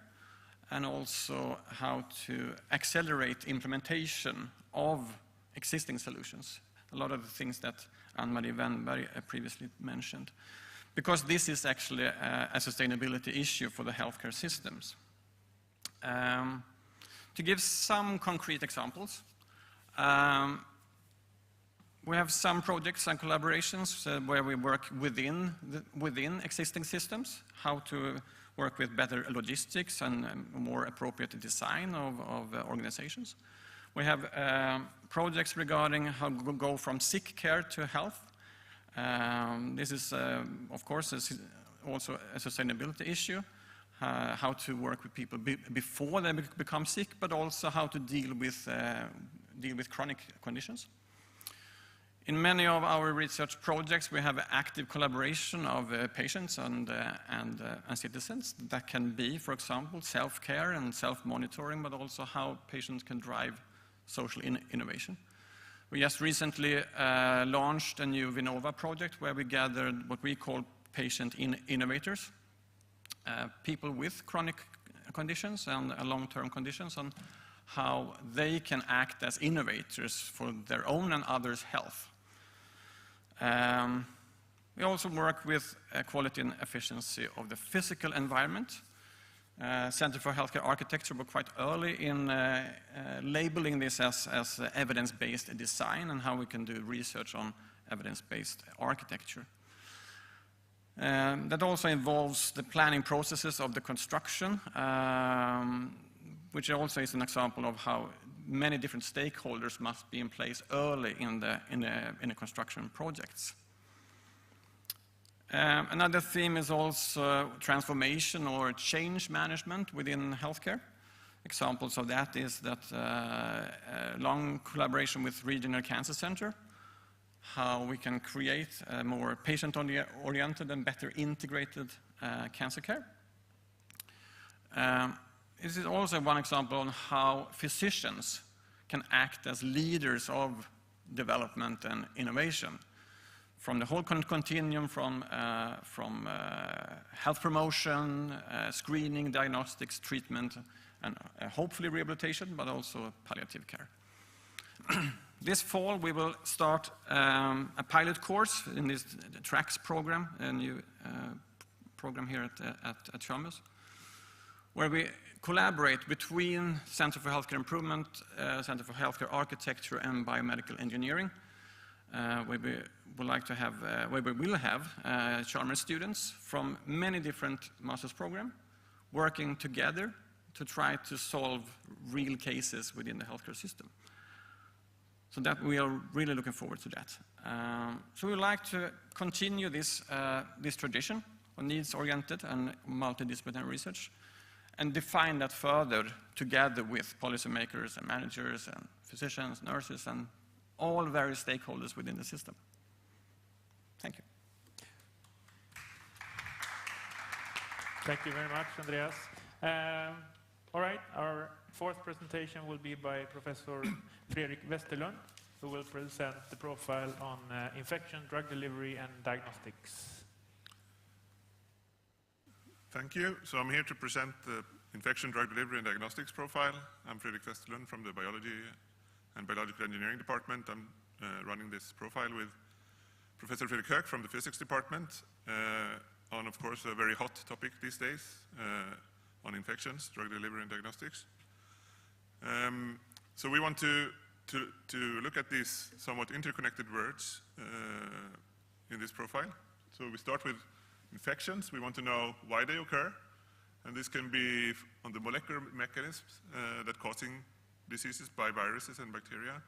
Speaker 8: and also how to accelerate implementation of existing solutions. A lot of the things that Ann-Marie Wennberg previously mentioned. Because this is actually a sustainability issue for the healthcare systems. To give some concrete examples, we have some projects and collaborations where we work within existing systems, how to work with better logistics and more appropriate design of organizations. We have projects regarding how to go from sick care to health. This is, of course, also a sustainability issue. How to work with people before they become sick, but also how to deal with chronic conditions. In many of our research projects, we have active collaboration of patients and citizens. That can be, for example, self-care and self-monitoring, but also how patients can drive social innovation. We just recently launched a new Vinnova project where we gathered what we call patient innovators. People with chronic conditions and long-term conditions, and how they can act as innovators for their own and others' health. We also work with quality and efficiency of the physical environment. Center for Healthcare Architecture were quite early in labeling this as evidence-based design and how we can do research on evidence-based architecture. That also involves the planning processes of the construction, which also is an example of how many different stakeholders must be in place early in the construction projects. Another theme is also transformation or change management within healthcare. Examples of that is that long collaboration with Regional Cancer Center, how we can create a more patient-oriented and better integrated cancer care. This is also one example on how physicians can act as leaders of development and innovation. From the whole continuum, from health promotion, screening, diagnostics, treatment, and hopefully rehabilitation, but also palliative care. This fall, we will start a pilot course in this TRACS program, a new program here at Chalmers, where we collaborate between Center for Healthcare Improvement, Center for Healthcare Architecture, and Biomedical Engineering, where we would like to have, where we will have Chalmers students from many different master's programs working together to try to solve real cases within the healthcare system. So that we are really looking forward to that. So we would like to continue this, this tradition of needs-oriented and multidisciplinary research and define that further together with policymakers and managers and physicians, nurses, and all various stakeholders within the system. Thank you.
Speaker 1: Thank you very much, Andreas. All right, our fourth presentation will be by Professor Fredrik Westerlund, who will present the profile on infection, drug delivery, and diagnostics.
Speaker 9: Thank you. So I'm here to present the infection, drug delivery, and diagnostics profile. I'm Fredrik Westerlund from the Biology and Biological Engineering Department. I'm running this profile with Professor Fredrik Höök from the Physics Department on, of course, a very hot topic these days, on infections, drug delivery, and diagnostics. So we want to look at these somewhat interconnected words in this profile. So we start with infections. We want to know why they occur. And this can be on the molecular mechanisms that causing diseases by viruses and bacteria,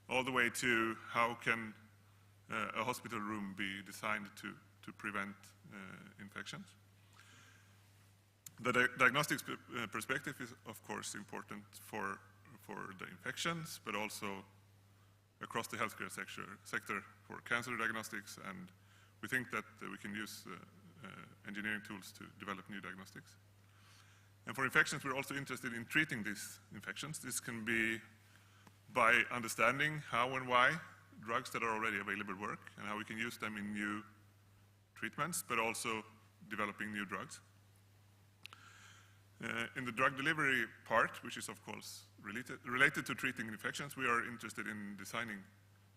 Speaker 9: all the way to how can a hospital room be designed to prevent infections. The diagnostics perspective is, of course, important for the infections, but also across the healthcare sector for cancer diagnostics, and we think that we can use engineering tools to develop new diagnostics. And for infections, we're also interested in treating these infections. This can be by understanding how and why drugs that are already available work and how we can use them in new treatments, but also developing new drugs. In the drug delivery part, which is of course related to treating infections, we are interested in designing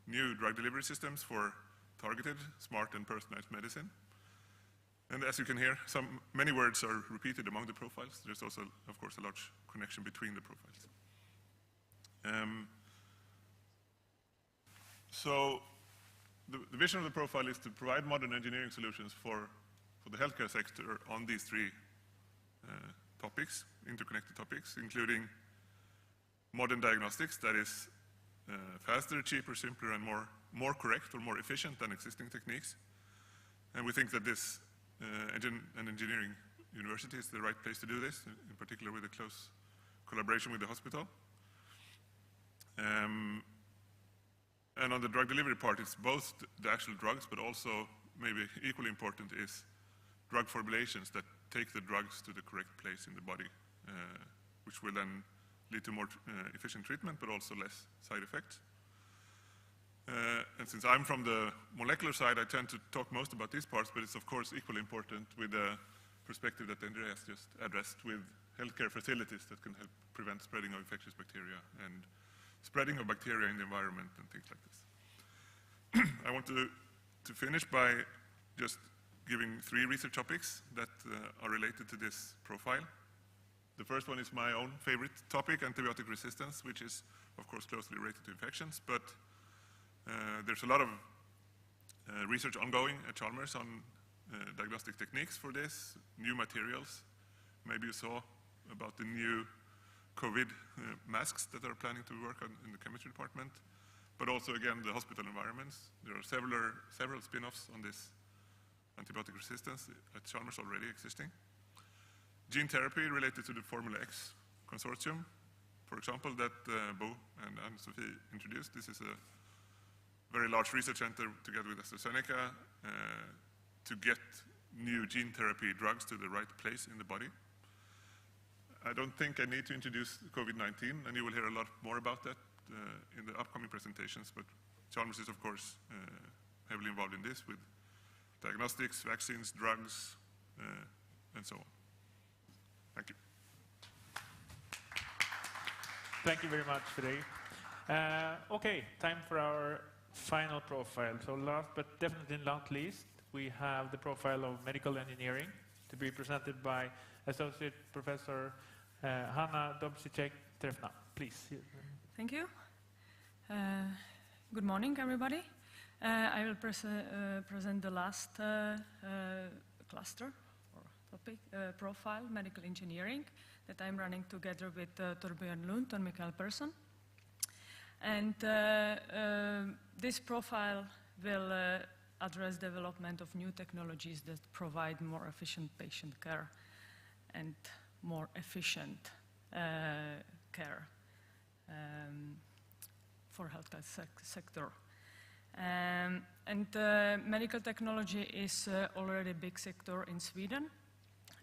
Speaker 9: new drug delivery systems for targeted, smart, and personalized medicine. And as you can hear, many words are repeated among the profiles. There's also, of course, a large connection between the profiles. So the vision of the profile is to provide modern engineering solutions for the healthcare sector on these three topics, interconnected topics, including modern diagnostics that is faster, cheaper, simpler, and more correct or more efficient than existing techniques. And we think that this an engineering university is the right place to do this, in particular with a close collaboration with the hospital. And on the drug delivery part, it's both the actual drugs, but also maybe equally important is drug formulations that take the drugs to the correct place in the body, which will then lead to more efficient treatment, but also less side effects. And since I'm from the molecular side, I tend to talk most about these parts, but it's of course equally important with the perspective that Andreas just addressed with healthcare facilities that can help prevent spreading of infectious bacteria and spreading of bacteria in the environment and things like this. I want to finish by just giving three research topics that are related to this profile. The first one is my own favorite topic, antibiotic resistance, which is of course closely related to infections, but there's a lot of research ongoing at Chalmers on diagnostic techniques for this, new materials. Maybe you saw about the new COVID masks that are planning to work on in the chemistry department, but also again the hospital environments. There are several spin-offs on this antibiotic resistance at Chalmers already existing. Gene therapy related to the Formula X consortium, for example, that Bo and Ann-Sofie introduced. This is a very large research center together with AstraZeneca to get new gene therapy drugs to the right place in the body. I don't think I need to introduce COVID-19, and you will hear a lot more about that in the upcoming presentations, but Chalmers is of course heavily involved in this with diagnostics, vaccines, drugs, and so on. Thank you.
Speaker 1: Thank you very much, Fredrik. Okay, time for our final profile. So last but definitely not least, we have the profile of medical engineering to be presented by Associate Professor Hanna Dobczyk-Trefna. Please.
Speaker 10: Thank you. Good morning, everybody. I will present the last cluster or topic, profile, medical engineering, that I'm running together with Torbjörn Lund and Mikael Persson. And this profile will address development of new technologies that provide more efficient patient care and more efficient care for healthcare sector. And medical technology is already a big sector in Sweden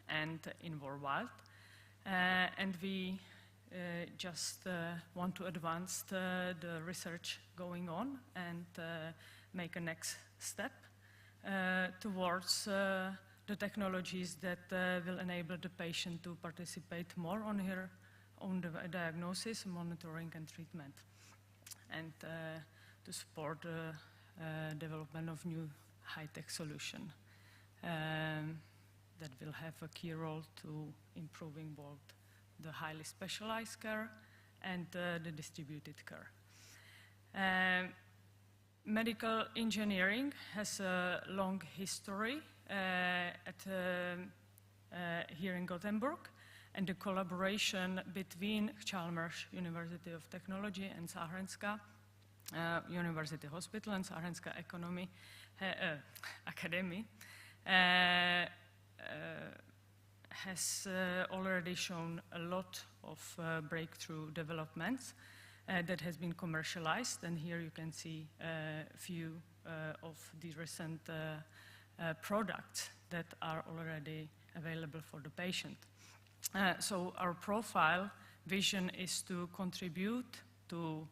Speaker 10: and in worldwide. And we just want to advance the research going on and make a next step towards the technologies that will enable the patient to participate more on her own diagnosis, monitoring and treatment, and to support the development of new high-tech solution that will have a key role to improving both the highly specialized care and the distributed care. Medical engineering has a long history here in Gothenburg, and the collaboration between Chalmers University of Technology and Sahlgrenska University Hospital and Sargenska Academy has already shown a lot of breakthrough developments that has been commercialized, and here you can see a few of the recent products that are already available for the patient. So our profile vision is to contribute to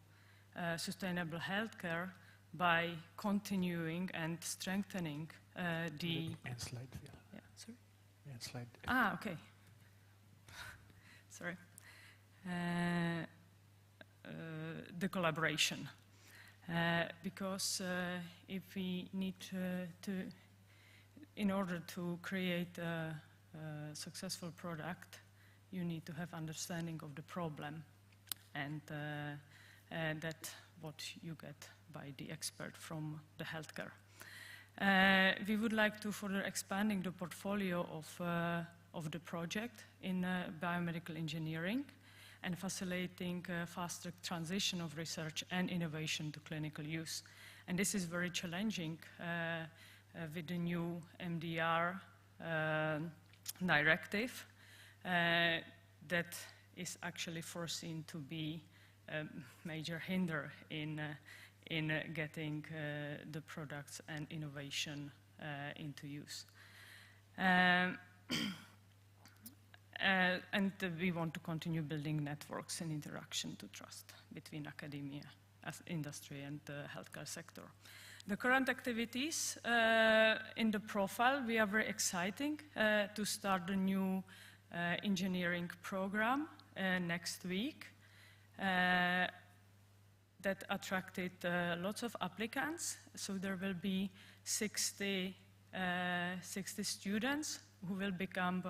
Speaker 10: sustainable healthcare by continuing and strengthening the...
Speaker 11: En slide.
Speaker 10: Yeah, sorry?
Speaker 11: En slide.
Speaker 10: Ah, okay. Sorry. The collaboration. Because if we need in order to create a successful product, you need to have understanding of the problem, and that what you get by the expert from the healthcare. We would like to further expanding the portfolio of the project in biomedical engineering and facilitating faster transition of research and innovation to clinical use. And this is very challenging with the new MDR directive that is actually foreseen to be a major hinder in getting the products and innovation into use. And we want to continue building networks and interaction to trust between academia, as industry, and the healthcare sector. The current activities in the profile, we are very exciting to start a new engineering program next week that attracted lots of applicants. So there will be 60 students who will become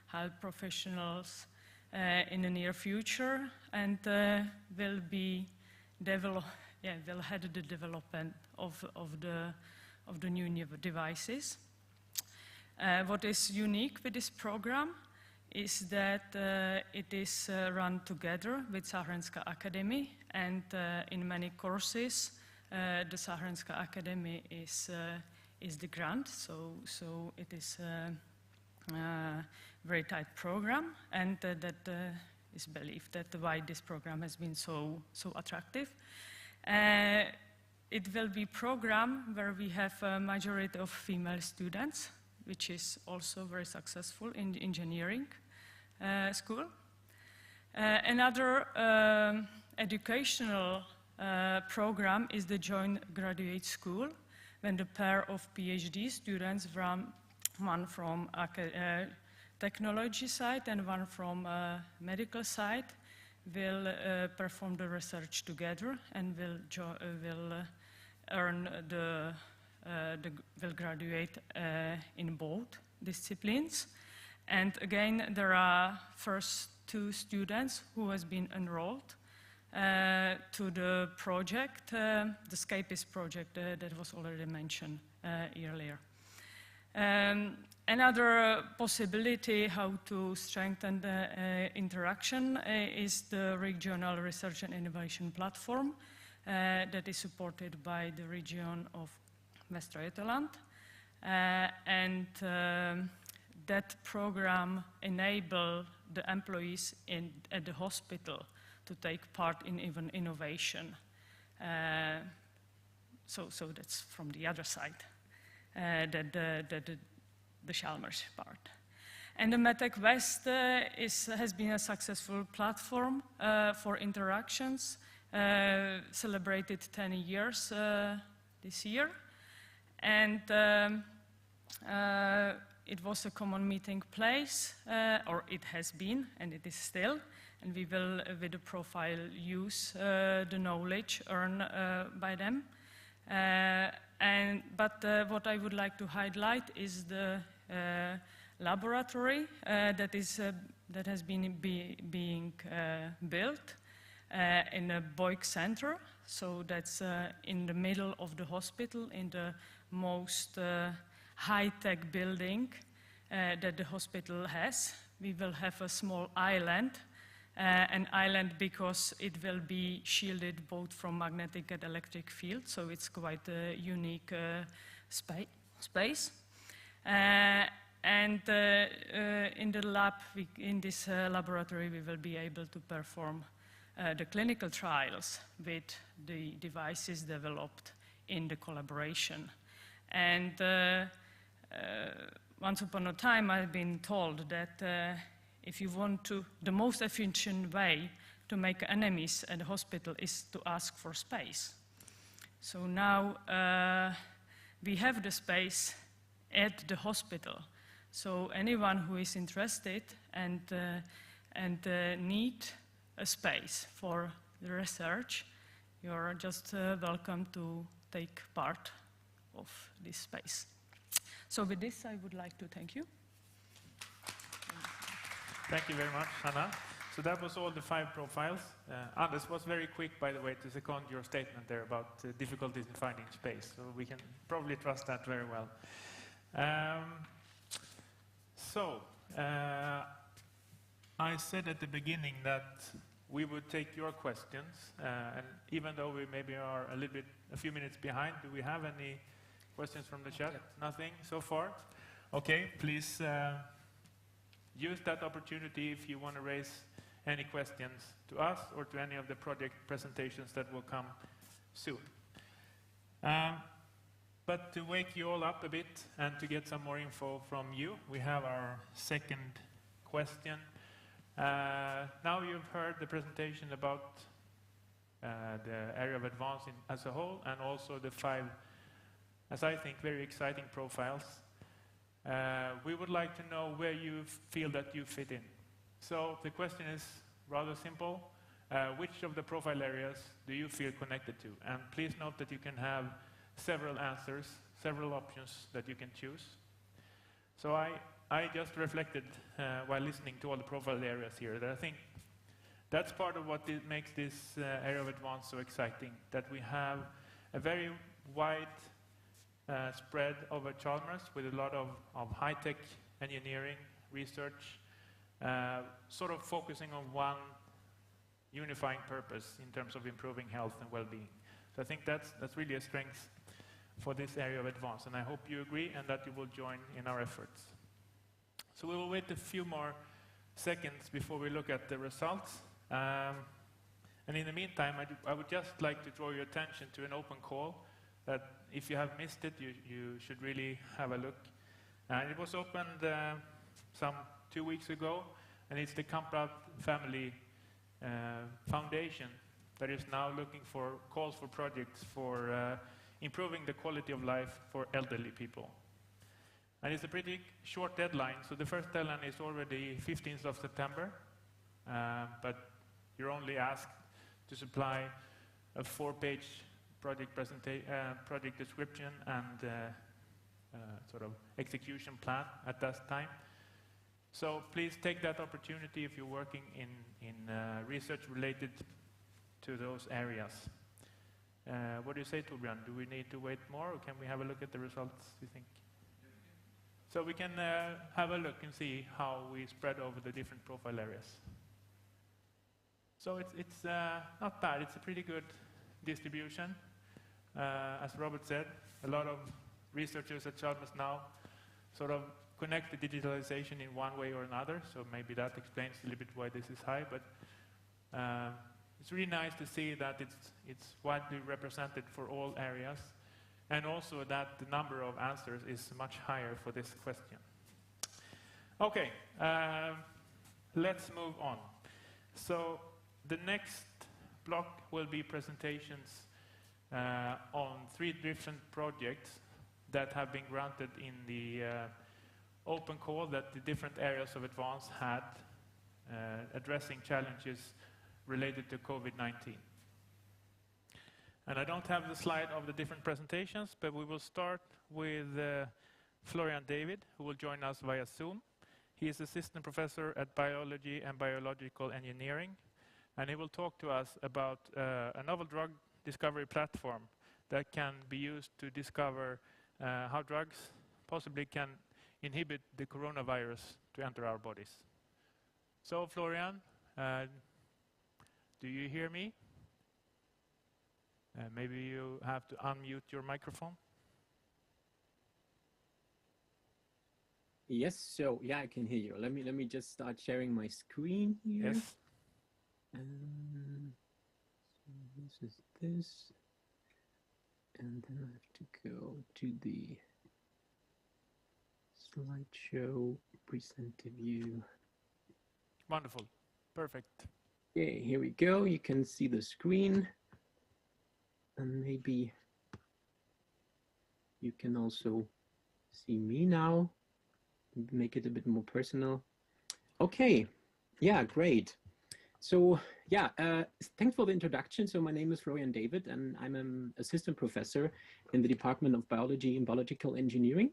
Speaker 10: health professionals in the near future, and will head the development of the new devices. What is unique with this program is that it is run together with Sargenska Academy, and in many courses the Sargenska Academy is the grant, so it is a very tight program, and that is believed that why this program has been so attractive. It will be a program where we have a majority of female students, which is also very successful in the engineering school. Another educational program is the joint graduate school, when the pair of PhD students, one from technology side and one from medical side, will perform the research together and will graduate in both disciplines. And again, there are first 2 students who has been enrolled to the project, the Scapist project that was already mentioned earlier. Another possibility how to strengthen the interaction is the regional research and innovation platform that is supported by the region of Västra Götaland. That program enables the employees at the hospital to take part in even innovation. So that's from the other side, the Chalmers part. And the Medtech West has been a successful platform for interactions, celebrated 10 years this year. And it was a common meeting place, or it has been, and it is still. And we will, with the profile, use the knowledge earned by them. But what I would like to highlight is the laboratory that has been being built in a Boyk Center. So that's in the middle of the hospital, in the most high-tech building that the hospital has. We will have a small island, an island because it will be shielded both from magnetic and electric field, so it's quite a unique space. In the lab, in this laboratory, we will be able to perform the clinical trials with the devices developed in the collaboration. And once upon a time, I've been told that if you want to, the most efficient way to make enemies at the hospital is to ask for space. So now we have the space at the hospital. So anyone who is interested and need a space for the research, you're just welcome to take part of this space. So with this, I would like to thank you.
Speaker 1: Thank you very much, Hanna. So that was all the 5 profiles. Anders was very quick, by the way, to second your statement there about difficulties in finding space. So we can probably trust that very well. I said at the beginning that we would take your questions, and even though we maybe are a few minutes behind, do we have any questions from the chat? Nothing so far? Okay, please use that opportunity if you want to raise any questions to us or to any of the project presentations that will come soon. But to wake you all up a bit and to get some more info from you, we have our second question. Now you've heard the presentation about the area of advance as a whole, and also the 5, as I think, very exciting profiles. We would like to know where you feel that you fit in. So the question is rather simple. Which of the profile areas do you feel connected to? And please note that you can have several answers, several options that you can choose. So I just reflected while listening to all the profile areas here that I think that's part of what makes this area of advance so exciting, that we have a very wide spread over Chalmers with a lot of high-tech engineering research, sort of focusing on one unifying purpose in terms of improving health and well-being. So I think that's really a strength for this area of advance, and I hope you agree and that you will join in our efforts. So we will wait a few more seconds before we look at the results. And in the meantime, I would just like to draw your attention to an open call that if you have missed it, you should really have a look. It was opened some 2 weeks ago, and it's the Kamprad Family Foundation that is now looking for calls for projects for improving the quality of life for elderly people. And it's a pretty short deadline, so the first deadline is already 15th of September, but you're only asked to supply a 4-page project description and sort of execution plan at that time. So please take that opportunity if you're working in research related to those areas. What do you say, Torbjörn? Do we need to wait more, or can we have a look at the results, do you think? So we can have a look and see how we spread over the different profile areas. So it's not bad, it's a pretty good distribution. As Robert said, a lot of researchers at Chalmers now sort of connect the digitalization in one way or another, so maybe that explains a little bit why this is high, but it's really nice to see that it's widely represented for all areas, and also that the number of answers is much higher for this question. Okay, let's move on. So the next block will be presentations on 3 different projects that have been granted in the open call that the different areas of advance had addressing challenges related to COVID-19. And I don't have the slide of the different presentations, but we will start with Florian David, who will join us via Zoom. He is assistant professor at biology and biological engineering, and he will talk to us about a novel drug discovery platform that can be used to discover how drugs possibly can inhibit the coronavirus to enter our bodies. So, Florian, do you hear me? Maybe you have to unmute your microphone.
Speaker 11: Yes, so yeah, I can hear you. Let me just start sharing my screen here.
Speaker 1: Yes.
Speaker 11: So this is this, and then I have to go to the slideshow, present to view.
Speaker 1: Wonderful, perfect.
Speaker 11: Okay, here we go. You can see the screen, and maybe you can also see me now. Make it a bit more personal. Okay, yeah, great. So yeah, thanks for the introduction. So my name is Florian David, and I'm an assistant professor in the Department of Biology and Biological Engineering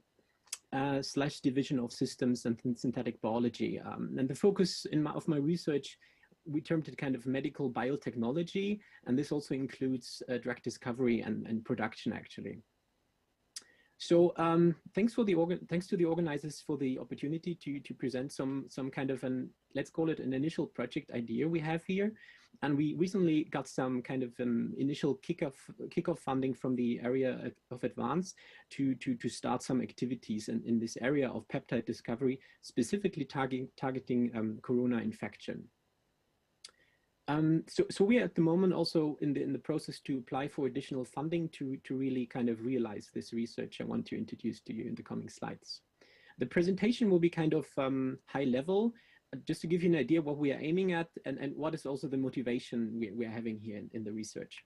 Speaker 11: / Division of Systems and Synthetic Biology. And the focus of my research, we termed it kind of medical biotechnology, and this also includes drug discovery and production, actually. So thanks to the organizers for the opportunity to present some kind of let's call it an initial project idea we have here. And we recently got some kind of initial kickoff funding from the area of Advance to start some activities in this area of peptide discovery, specifically targeting corona infection. So we are at the moment also in the process to apply for additional funding to really kind of realize this research I want to introduce to you in the coming slides. The presentation will be kind of high level, just to give you an idea what we are aiming at and what is also the motivation we are having here in the research.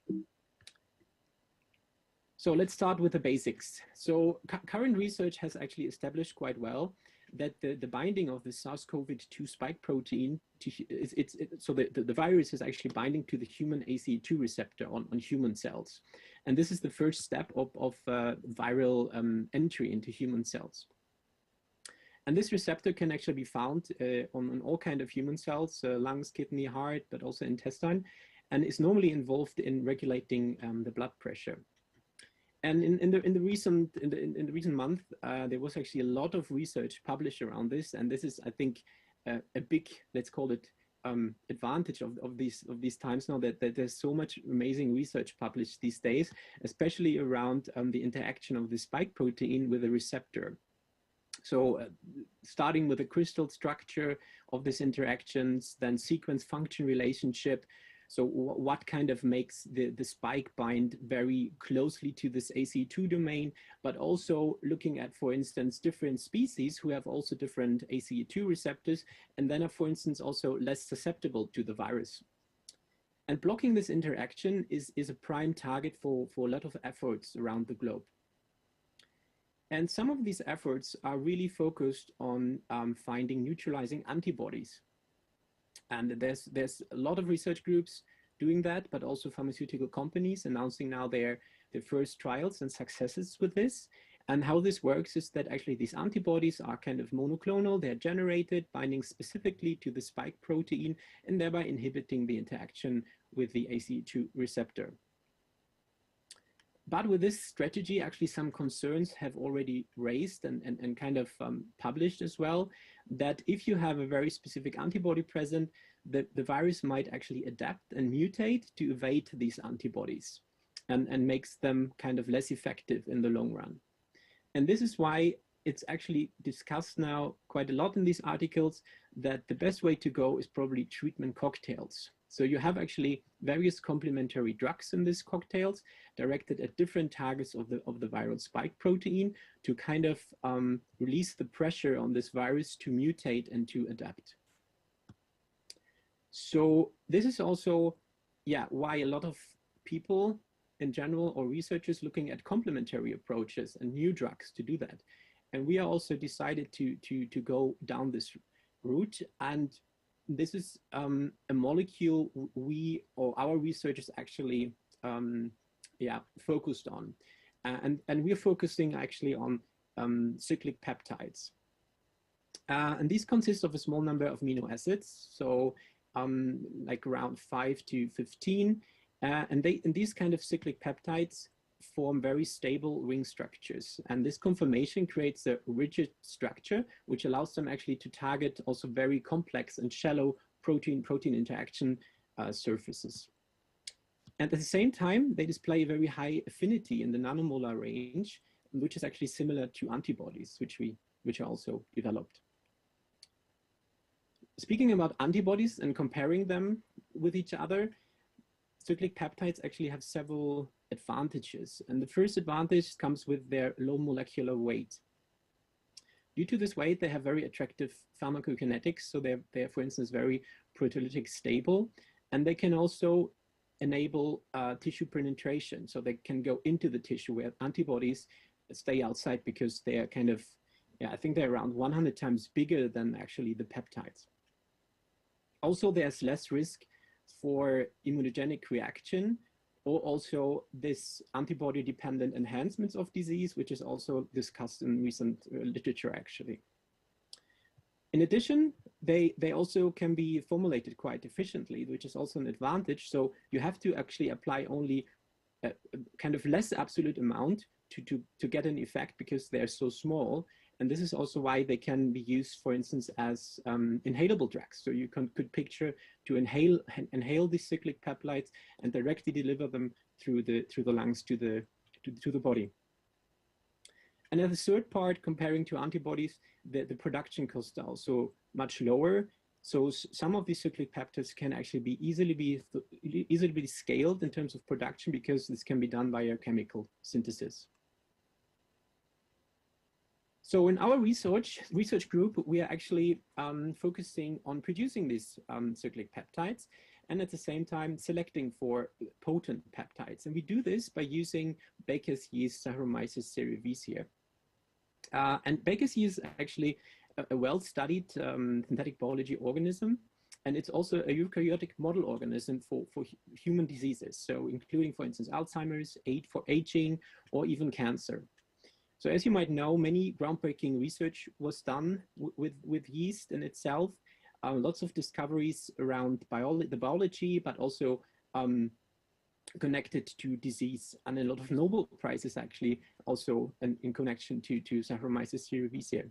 Speaker 11: So let's start with the basics. So current research has actually established quite well that the binding of the SARS-CoV-2 spike protein, so the virus is actually binding to the human ACE2 receptor on human cells. And this is the first step of viral entry into human cells. And this receptor can actually be found on all kinds of human cells, lungs, kidney, heart, but also intestine, and is normally involved in regulating the blood pressure. And in the recent month, there was actually a lot of research published around this, and this is, I think, a big, let's call it, advantage of these times now that there's so much amazing research published these days, especially around the interaction of the spike protein with the receptor. So starting with the crystal structure of these interactions, then sequence function relationship. So what kind of makes the spike bind very closely to this ACE2 domain, but also looking at, for instance, different species who have also different ACE2 receptors, and then are, for instance, also less susceptible to the virus. And blocking this interaction is a prime target for a lot of efforts around the globe. And some of these efforts are really focused on finding neutralizing antibodies. And there's a lot of research groups doing that, but also pharmaceutical companies announcing now their first trials and successes with this. And how this works is that actually these antibodies are kind of monoclonal. They're generated binding specifically to the spike protein and thereby inhibiting the interaction with the ACE2 receptor. But with this strategy, actually some concerns have already raised and kind of published as well, that if you have a very specific antibody present, the virus might actually adapt and mutate to evade these antibodies and makes them kind of less effective in the long run. And this is why it's actually discussed now quite a lot in these articles that the best way to go is probably treatment cocktails. So you have actually various complementary drugs in these cocktails directed at different targets of the viral spike protein to kind of release the pressure on this virus to mutate and to adapt. So this is also, yeah, why a lot of people in general or researchers looking at complementary approaches and new drugs to do that. And we are also decided to go down this route. And this is a molecule we or our researchers actually focused on. And we're focusing actually on cyclic peptides. And these consist of a small number of amino acids, so like around 5 to 15. And these kind of cyclic peptides form very stable ring structures. And this conformation creates a rigid structure, which allows them actually to target also very complex and shallow protein-protein interaction surfaces. And at the same time, they display a very high affinity in the nanomolar range, which is actually similar to antibodies, which are also developed. Speaking about antibodies and comparing them with each other, cyclic peptides actually have several advantages. And the first advantage comes with their low molecular weight. Due to this weight, they have very attractive pharmacokinetics. So they're, for instance, very proteolytic stable. And they can also enable tissue penetration. So they can go into the tissue where antibodies stay outside because they are kind of, I think they're around 100 times bigger than actually the peptides. Also, there's less risk for immunogenic reaction, or also this antibody-dependent enhancements of disease, which is also discussed in recent literature, actually. In addition, they also can be formulated quite efficiently, which is also an advantage. So you have to actually apply only a kind of less absolute amount to get an effect because they're so small. And this is also why they can be used, for instance, as inhalable drugs. So you could picture to inhale these cyclic peptides and directly deliver them through the lungs to the body. And at the third part, comparing to antibodies, the production costs are also much lower. So some of these cyclic peptides can actually be easily be scaled in terms of production because this can be done via chemical synthesis. So in our research group, we are actually focusing on producing these cyclic peptides and at the same time selecting for potent peptides. And we do this by using Baker's yeast Saccharomyces cerevisiae here. And Baker's yeast is actually a well-studied synthetic biology organism. And it's also a eukaryotic model organism for human diseases. So including, for instance, Alzheimer's, for aging, or even cancer. So as you might know, many groundbreaking research was done with yeast in itself. Lots of discoveries around the biology, but also connected to disease, and a lot of Nobel Prizes actually also in connection to Saccharomyces cerevisiae.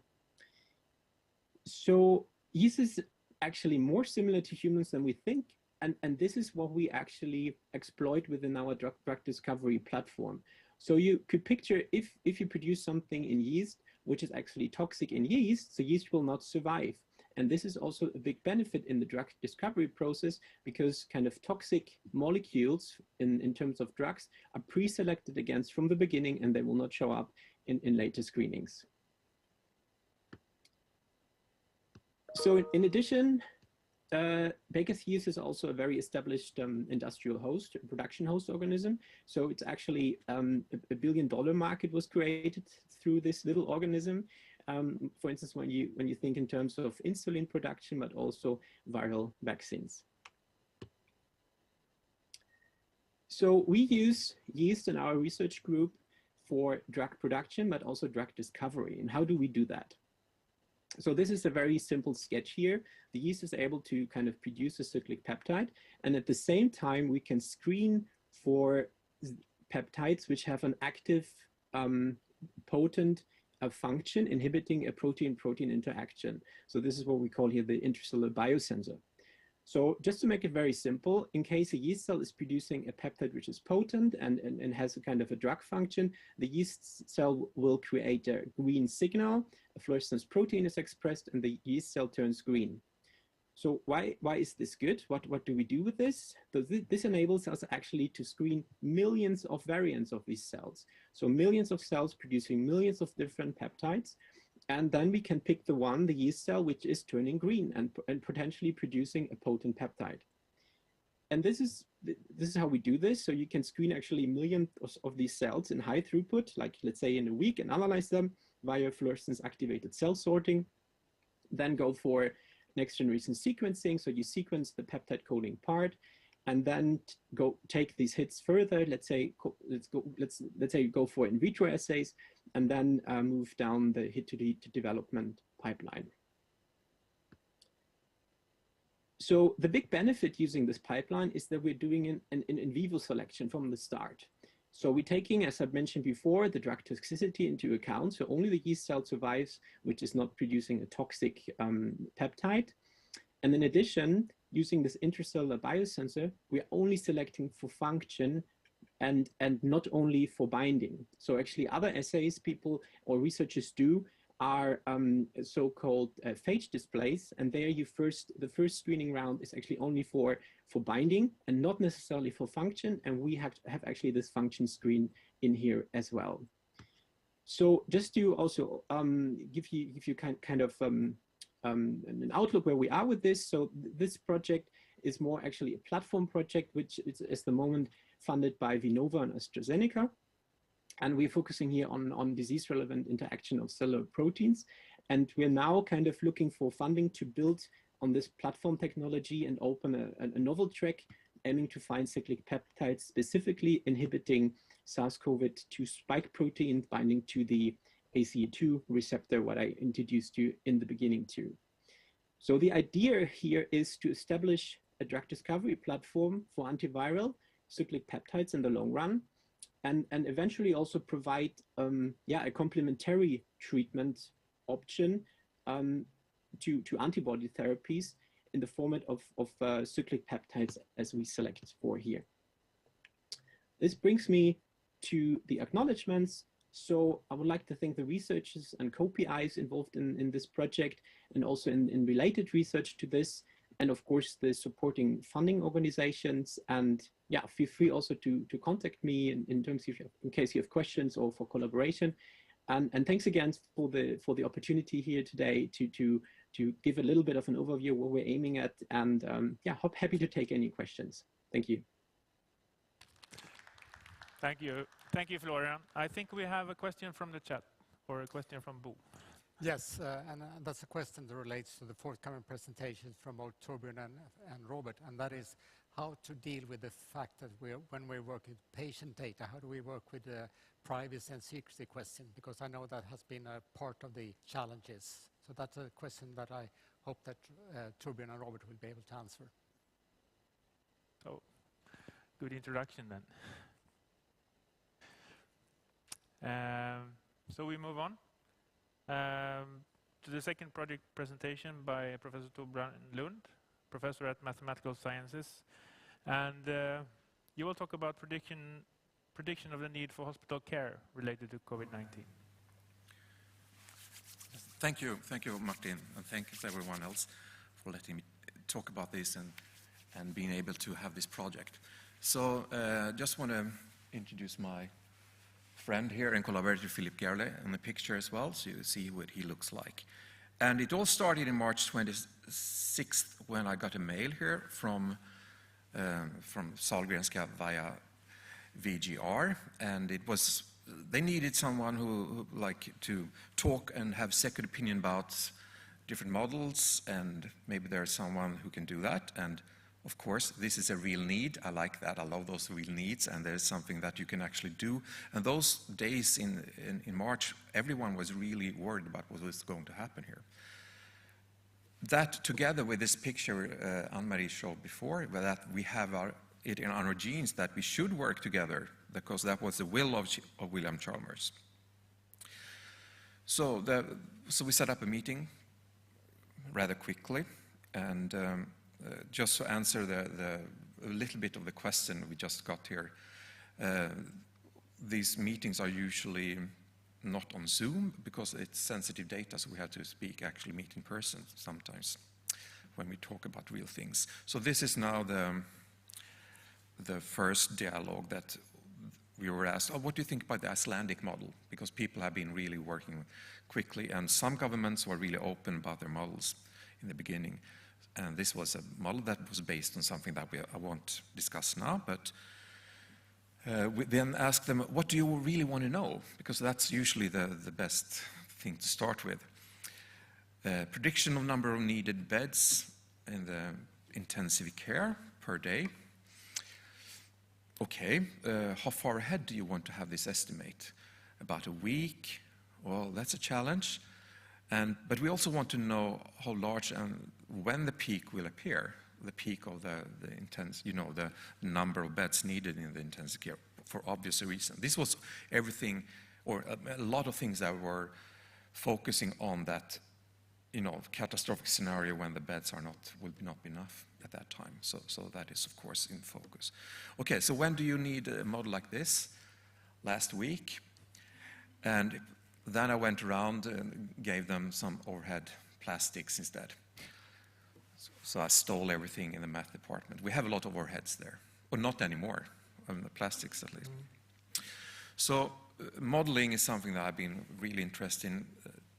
Speaker 11: So yeast is actually more similar to humans than we think, and this is what we actually exploit within our drug discovery platform. So you could picture if you produce something in yeast, which is actually toxic in yeast, the yeast will not survive. And this is also a big benefit in the drug discovery process because kind of toxic molecules in terms of drugs are pre-selected against from the beginning and they will not show up in later screenings. So in addition, Baker's yeast is also a very established industrial host, production host organism. So it's actually $1 billion market was created through this little organism. For instance, when you think in terms of insulin production, but also viral vaccines. So we use yeast in our research group for drug production, but also drug discovery. And how do we do that? So this is a very simple sketch here. The yeast is able to kind of produce a cyclic peptide, and at the same time, we can screen for peptides which have an active, potent function inhibiting a protein-protein interaction. So this is what we call here the intracellular biosensor. So just to make it very simple, in case a yeast cell is producing a peptide which is potent and has a kind of a drug function, the yeast cell will create a green signal, a fluorescence protein is expressed, and the yeast cell turns green. So why is this good? What do we do with this? So this enables us actually to screen millions of variants of these cells. So millions of cells producing millions of different peptides. And then we can pick the one, the yeast cell, which is turning green and potentially producing a potent peptide. And this is how we do this. So you can screen actually millions of these cells in high throughput, like let's say in a week, and analyze them via fluorescence activated cell sorting. Then go for next generation sequencing. So you sequence the peptide coding part, and then take these hits further. Let's say go for in vitro assays, and then move down the hit to development pipeline. So the big benefit using this pipeline is that we're doing an in vivo selection from the start. So we're taking, as I've mentioned before, the drug toxicity into account. So only the yeast cell survives, which is not producing a toxic peptide. And in addition, using this intracellular biosensor, we're only selecting for function and not only for binding. So actually other assays people or researchers do are so-called phage displays, and there the first screening round is actually only for binding and not necessarily for function, and we have actually this function screen in here as well. So just to also give you kind of an outlook where we are with this. So this project is more actually a platform project, which is at the moment funded by Vinnova and AstraZeneca. And we're focusing here on disease-relevant interaction of cellular proteins. And we're now kind of looking for funding to build on this platform technology and open a novel track aiming to find cyclic peptides specifically inhibiting SARS-CoV-2 spike protein binding to the ACE2 receptor, what I introduced you in the beginning to. So the idea here is to establish a drug discovery platform for antiviral cyclic peptides in the long run, and eventually also provide a complementary treatment option to antibody therapies in the format of cyclic peptides as we select for here. This brings me to the acknowledgements. So I would like to thank the researchers and co-PIs involved in this project, and also in related research to this, and of course the supporting funding organizations. And yeah, feel free also to contact me in terms of in case you have questions or for collaboration. And thanks again for the opportunity here today to give a little bit of an overview of what we're aiming at. And yeah, happy to take any questions. Thank you.
Speaker 1: Thank you. Thank you, Florian. I think we have a question from the chat, or a question from Bo.
Speaker 4: Yes, and that's a question that relates to the forthcoming presentations from both Torbjörn and Robert, and that is how to deal with the fact that when we work with patient data, how do we work with the privacy and secrecy question? Because I know that has been a part of the challenges. So that's a question that I hope that Torbjörn and Robert will be able to answer.
Speaker 1: So, good introduction then. So we move on to the second project presentation by Professor Torbjörn Lund, professor at Mathematical Sciences, and you will talk about prediction of the need for hospital care related to COVID-19.
Speaker 12: Thank you, Martin, and thanks everyone else for letting me talk about this and being able to have this project. So just want to introduce my friend here and collaborator Philip Gerle in the picture as well, so you see what he looks like. And it all started in March 26th when I got a mail here from Sahlgrenska via VGR, and it was they needed someone who like to talk and have second opinion about different models, and maybe there's someone who can do that. And Of course, this is a real need. I like that. I love those real needs, and there's something that you can actually do. And those days in March, everyone was really worried about what was going to happen here. That, together with this picture Anne-Marie showed before, that we have it in our genes that we should work together, because that was the will of William Chalmers. So we set up a meeting rather quickly, and just to answer a little bit of the question we just got here, these meetings are usually not on Zoom because it's sensitive data, so we have to actually meet in person sometimes when we talk about real things. So this is now the first dialogue that we were asked, what do you think about the Icelandic model? Because people have been really working quickly, and some governments were really open about their models in the beginning. And this was a model that was based on something that I won't discuss now, but we then asked them, what do you really want to know? Because that's usually the best thing to start with. Prediction of number of needed beds in the intensive care per day. Okay, how far ahead do you want to have this estimate? About a week? Well, that's a challenge. But we also want to know how large and when the peak will appear, the peak of the number of beds needed in the intensive care, for obvious reasons. This was everything, or a lot of things that were focusing on that, catastrophic scenario when the beds will not be enough at that time. So that is, of course, in focus. Okay, so when do you need a model like this? Last week. And then I went around and gave them some overhead plastics instead. So I stole everything in the math department. We have a lot of overheads there. Well, not anymore, the plastics at least. So modeling is something that I've been really interested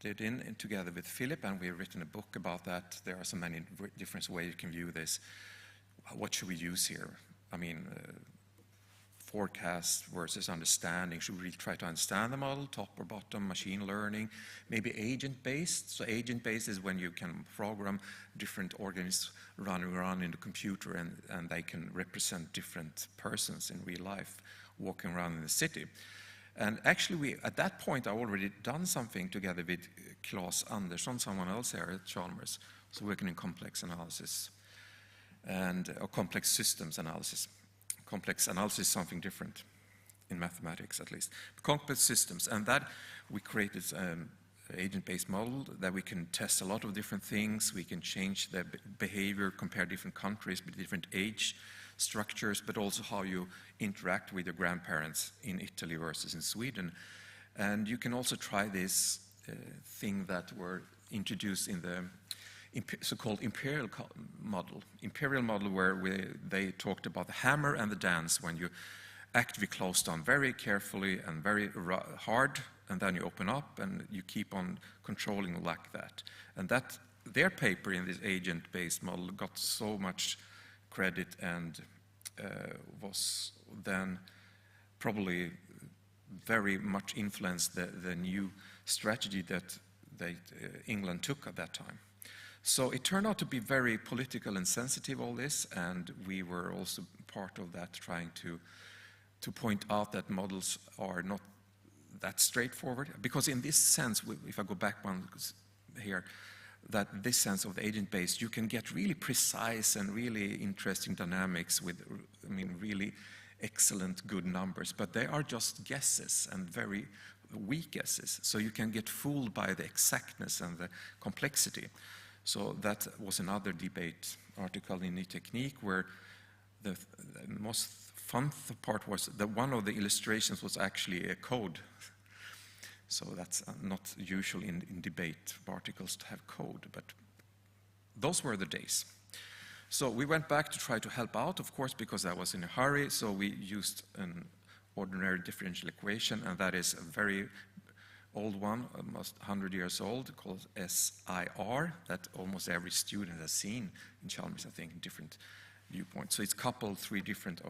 Speaker 12: in together with Philip, and we've written a book about that. There are so many different ways you can view this. What should we use here? I mean, forecast versus understanding. Should we really try to understand the model, top or bottom, machine learning, maybe agent-based? So agent-based is when you can program different organisms running around in the computer, and they can represent different persons in real life walking around in the city. And actually, at that point, I already done something together with Claes Andersson, someone else here at Chalmers, so working in complex analysis or complex systems analysis. Complex analysis is something different in mathematics, at least. Complex systems, and that we created an agent-based model that we can test a lot of different things. We can change the behavior, compare different countries with different age structures, but also how you interact with your grandparents in Italy versus in Sweden. And you can also try this thing that were introduced in the so-called imperial model, where they talked about the hammer and the dance, when you actively close down very carefully and very hard, and then you open up and you keep on controlling like that. And that their paper in this agent-based model got so much credit and was then probably very much influenced the new strategy that England took at that time. So it turned out to be very political and sensitive, all this, and we were also part of that, trying to point out that models are not that straightforward. Because in this sense, if I go back one here, that this sense of the agent-based, you can get really precise and really interesting dynamics with, really excellent, good numbers, but they are just guesses and very weak guesses. So you can get fooled by the exactness and the complexity. So that was another debate article in the Technique, where the most fun part was that one of the illustrations was actually a code. So that's not usual in debate articles to have code, but those were the days. So we went back to try to help out, of course, because I was in a hurry. So we used an ordinary differential equation, and that is a very old one, almost 100 years old, called SIR, that almost every student has seen in Chalmers, I think, in different viewpoints. So it's coupled three different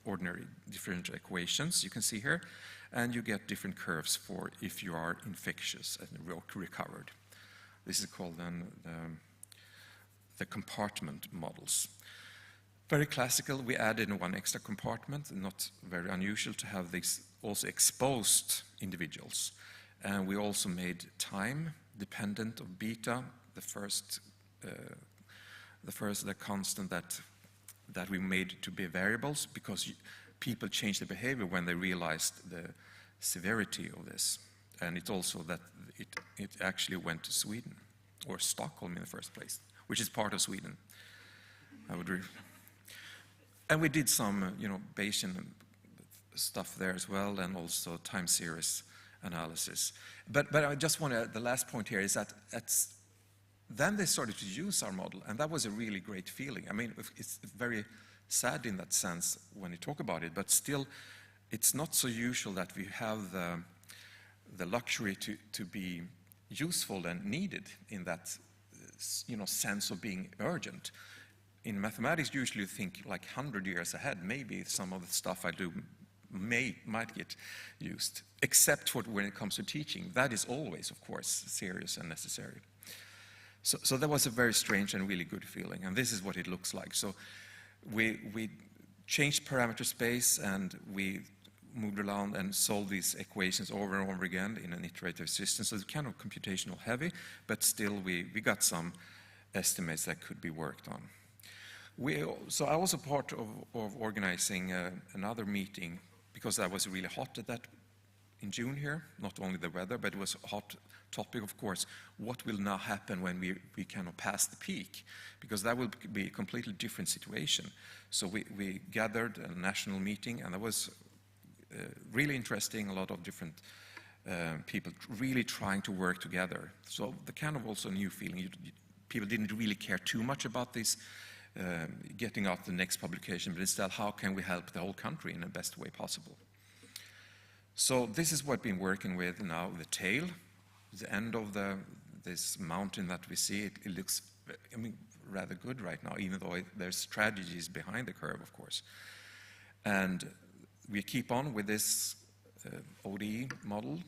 Speaker 12: ordinary differential equations, you can see here, and you get different curves for if you are infectious and recovered. This is called then the compartment models. Very classical, we added one extra compartment, not very unusual to have these also exposed individuals. And we also made time dependent of beta, the constant that we made to be variables, because people changed their behavior when they realized the severity of this. And it's also that it actually went to Sweden, or Stockholm in the first place, which is part of Sweden. And we did some, Bayesian stuff there as well, and also time series analysis. But I just want to, the last point here is that then they started to use our model, and that was a really great feeling. I mean, it's very sad in that sense when you talk about it, but still, it's not so usual that we have the luxury to be useful and needed in that, sense of being urgent. In mathematics, usually you think like 100 years ahead. Maybe some of the stuff I do might get used, except for when it comes to teaching. That is always, of course, serious and necessary. So that was a very strange and really good feeling, and this is what it looks like. So we changed parameter space, and we moved around and solved these equations over and over again in an iterative system. So it's kind of computational heavy, but still we got some estimates that could be worked on. So I was a part of organizing another meeting, because that was really hot at that in June here, not only the weather, but it was a hot topic, of course. What will now happen when we kind of pass the peak? Because that will be a completely different situation. So we gathered a national meeting, and that was really interesting, a lot of different people really trying to work together. So the kind of also new feeling, people didn't really care too much about this, getting out the next publication, but instead, how can we help the whole country in the best way possible? So this is what we've been working with now, the tail, the end of this mountain that we see. It looks, rather good right now, even though there's strategies behind the curve, of course. And we keep on with this ODE model,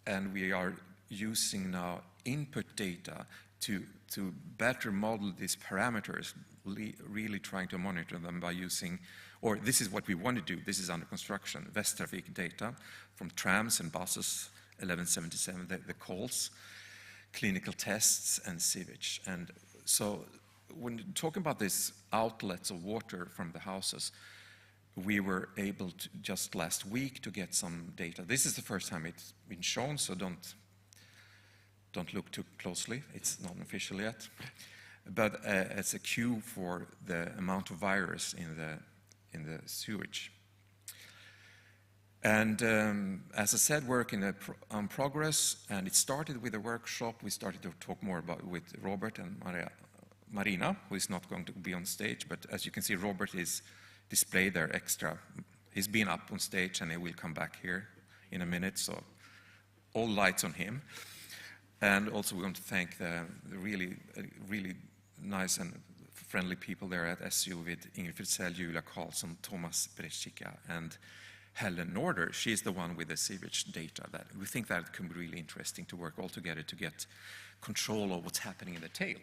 Speaker 12: and we are using now input data to better model these parameters, really trying to monitor them by using, or this is what we want to do, this is under construction, Västra data from trams and buses, 1177, the calls, clinical tests, and sewage. And so when talking about these outlets of water from the houses, we were able to, just last week, to get some data. This is the first time it's been shown, so don't look too closely. It's not official yet. But it's a cue for the amount of virus in the sewage. And as I said, work on progress, and it started with a workshop. We started to talk more about with Robert and Marina, who is not going to be on stage, but as you can see, Robert is displayed there extra. He's been up on stage, and he will come back here in a minute, so all lights on him. And also we want to thank the really nice and friendly people there at SU with Ingrid Fritzell, Julia Karlsson, Thomas Brezicka, and Helen Norder. She's the one with the sewage data. That we think that it can be really interesting to work all together to get control of what's happening in the tail.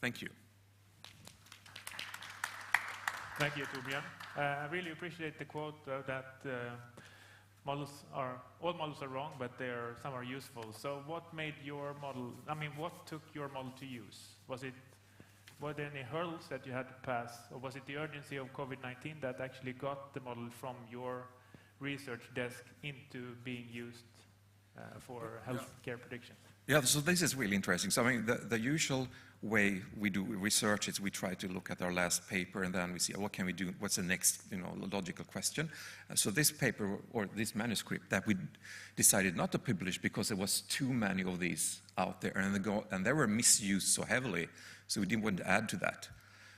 Speaker 12: Thank you.
Speaker 1: Thank you, Torbjörn. I really appreciate the quote that all models are wrong, but some are useful. So what made your model, what took your model to use? Were there any hurdles that you had to pass, or was it the urgency of COVID-19 that actually got the model from your research desk into being used for healthcare prediction?
Speaker 12: Yeah, so this is really interesting. So the usual way we do research is we try to look at our last paper, and then we see what can we do, what's the next logical question. So this paper, or this manuscript, that we decided not to publish because there was too many of these out there, and they were misused so heavily, so we didn't want to add to that.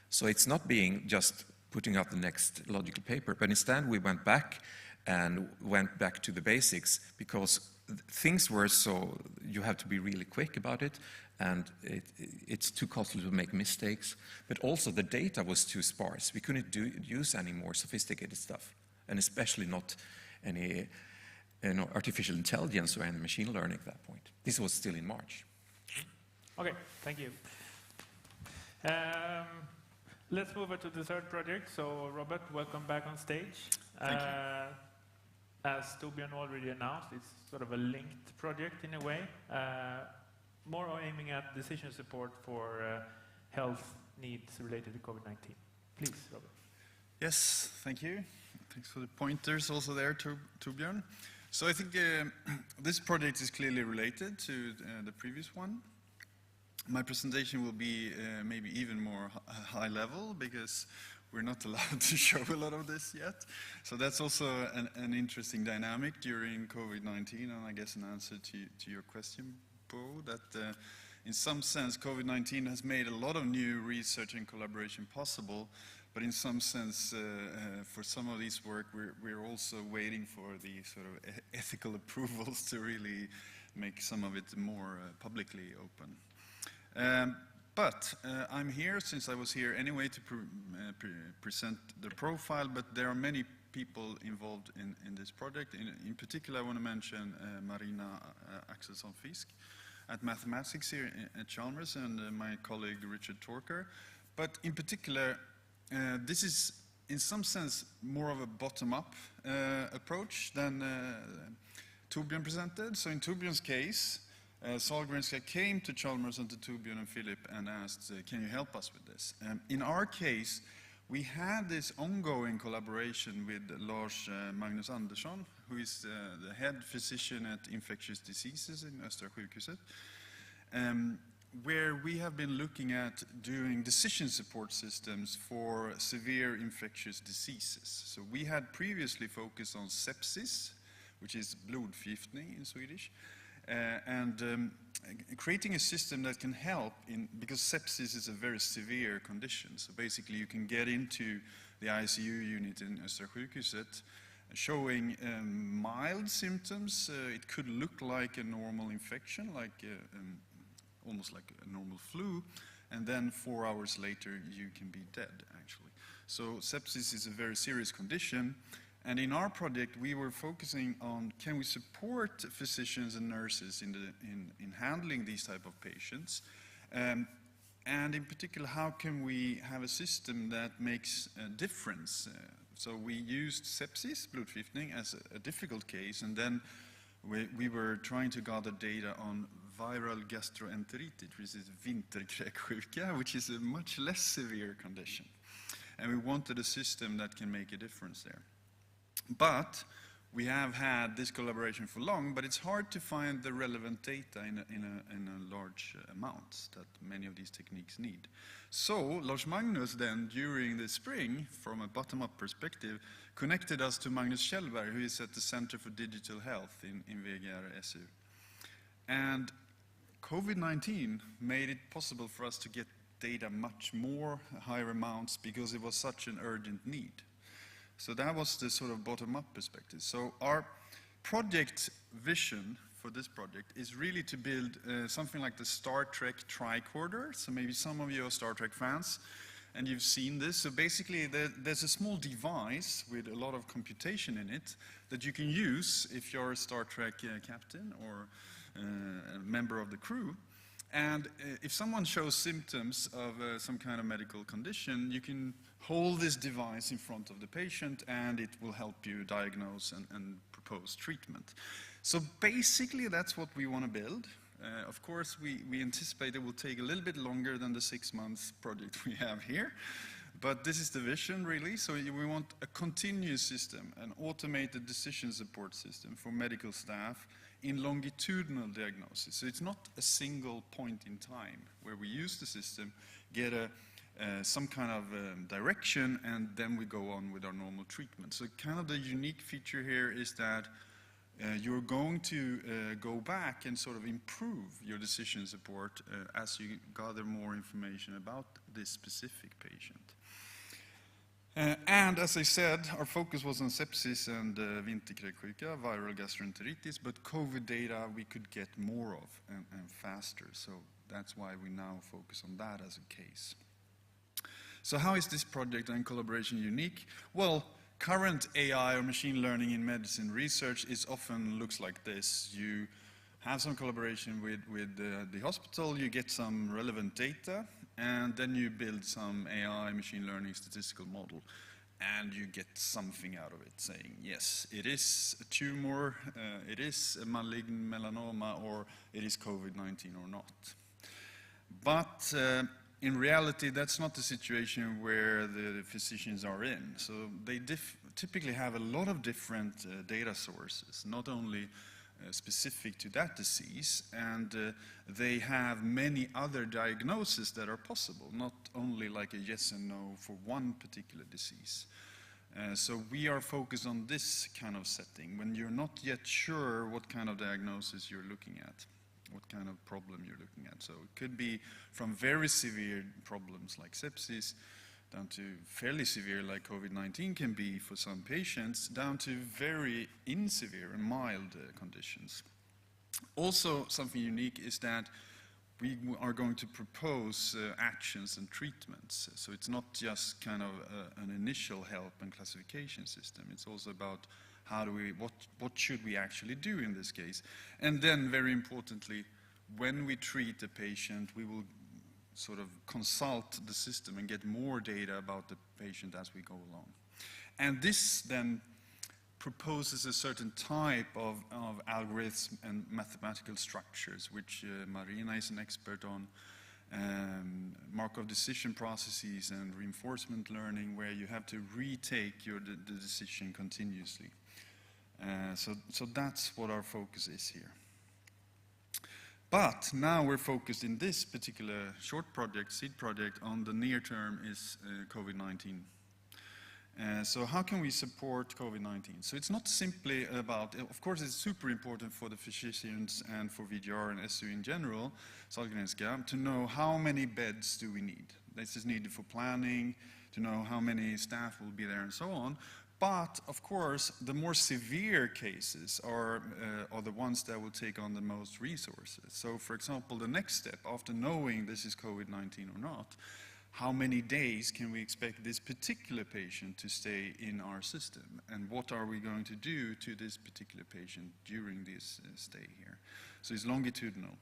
Speaker 12: So it's not being just putting out the next logical paper, but instead we went back to the basics, because things were so, you have to be really quick about it, and it's too costly to make mistakes, but also the data was too sparse. We couldn't use any more sophisticated stuff, and especially not any artificial intelligence or any machine learning at that point. This was still in March.
Speaker 1: Okay, thank you. Let's move on to the third project. So, Robert, welcome back on stage.
Speaker 5: Thank you.
Speaker 1: As Torbjörn already announced, it's sort of a linked project in a way, more aiming at decision support for health needs related to COVID-19. Please, Robert.
Speaker 5: Yes, thank you. Thanks for the pointers also there, Torbjörn. So I think this project is clearly related to the previous one. My presentation will be maybe even more high level because we're not allowed to show a lot of this yet. So that's also an interesting dynamic during COVID-19, and I guess an answer to your question, Bo, that in some sense COVID-19 has made a lot of new research and collaboration possible, but in some sense for some of these work we're also waiting for the sort of ethical approvals to really make some of it more publicly open. But I'm here since I was here anyway to present the profile, but there are many people involved in this project. In particular, I want to mention Marina Axelsson-Fisk at Mathematics here at Chalmers and my colleague Richard Torker. But in particular, this is in some sense more of a bottom-up approach than Torbjörn presented. So in Torbjörn's case, Sahlgrenska came to Chalmers and to Torbjörn and Philip and asked, can you help us with this? In our case, we had this ongoing collaboration with Lars Magnus Andersson, who is the head physician at infectious diseases in Västra sjukhuset, where we have been looking at doing decision support systems for severe infectious diseases. So we had previously focused on sepsis, which is blodförgiftning in Swedish, and creating a system that can help because sepsis is a very severe condition. So basically you can get into the ICU unit in Västra sjukhuset showing mild symptoms. It could look like a normal infection, like almost like a normal flu, and then 4 hours later you can be dead actually. So sepsis is a very serious condition. And in our project, we were focusing on can we support physicians and nurses in handling these type of patients, and in particular, how can we have a system that makes a difference? So we used sepsis, blodförgiftning, as a difficult case, and then we were trying to gather data on viral gastroenteritis, which is vinterkräksjuka, which is a much less severe condition. And we wanted a system that can make a difference there. But we have had this collaboration for long, but it's hard to find the relevant data in a large amounts that many of these techniques need. So Lars Magnus then, during the spring, from a bottom-up perspective, connected us to Magnus Kjellberg, who is at the Center for Digital Health in VGR-SU. And COVID-19 made it possible for us to get data much more, higher amounts, because it was such an urgent need. So that was the sort of bottom-up perspective. So our project vision for this project is really to build something like the Star Trek tricorder. So maybe some of you are Star Trek fans and you've seen this. So basically there's a small device with a lot of computation in it that you can use if you're a Star Trek captain or a member of the crew. And if someone shows symptoms of some kind of medical condition, you can hold this device in front of the patient and it will help you diagnose and propose treatment. So basically that's what we want to build. Of course, we anticipate it will take a little bit longer than the 6 months project we have here. But this is the vision, really. So we want a continuous system, an automated decision support system for medical staff in longitudinal diagnosis. So it's not a single point in time where we use the system, get some kind of direction, and then we go on with our normal treatment. So kind of the unique feature here is that you're going to go back and sort of improve your decision support as you gather more information about this specific patient. And as I said, our focus was on sepsis and vinterkräksjuka, viral gastroenteritis, but COVID data we could get more of and faster. So that's why we now focus on that as a case. So how is this project and collaboration unique? Well, current AI or machine learning in medicine research often looks like this. You have some collaboration with the hospital, you get some relevant data, and then you build some AI, machine learning, statistical model, and you get something out of it, saying, yes, it is a tumor, it is a malignant melanoma, or it is COVID-19 or not. But in reality, that's not the situation where the physicians are in. So they typically have a lot of different data sources, not only specific to that disease, and they have many other diagnoses that are possible, not only like a yes and no for one particular disease. So we are focused on this kind of setting, when you're not yet sure what kind of diagnosis you're looking at, what kind of problem you're looking at. So it could be from very severe problems like sepsis, down to fairly severe like COVID-19 can be for some patients, down to very insevere and mild conditions. Also, something unique is that we are going to propose actions and treatments. So it's not just kind of an initial help and classification system. It's also about how do we, what should we actually do in this case? And then, very importantly, when we treat a patient, we will sort of consult the system and get more data about the patient as we go along. And this then proposes a certain type of algorithms and mathematical structures, which Marina is an expert on, Markov decision processes and reinforcement learning, where you have to retake the decision continuously. So that's what our focus is here. But now we're focused in this particular short project, seed project, on the near term is COVID-19. So how can we support COVID-19? So it's not simply about, of course it's super important for the physicians and for VGR and SU in general, Sahlgrenska, to know how many beds do we need. This is needed for planning, to know how many staff will be there and so on. But, of course, the more severe cases are the ones that will take on the most resources. So, for example, the next step, after knowing this is COVID-19 or not, how many days can we expect this particular patient to stay in our system? And what are we going to do to this particular patient during this stay here? So it's longitudinal.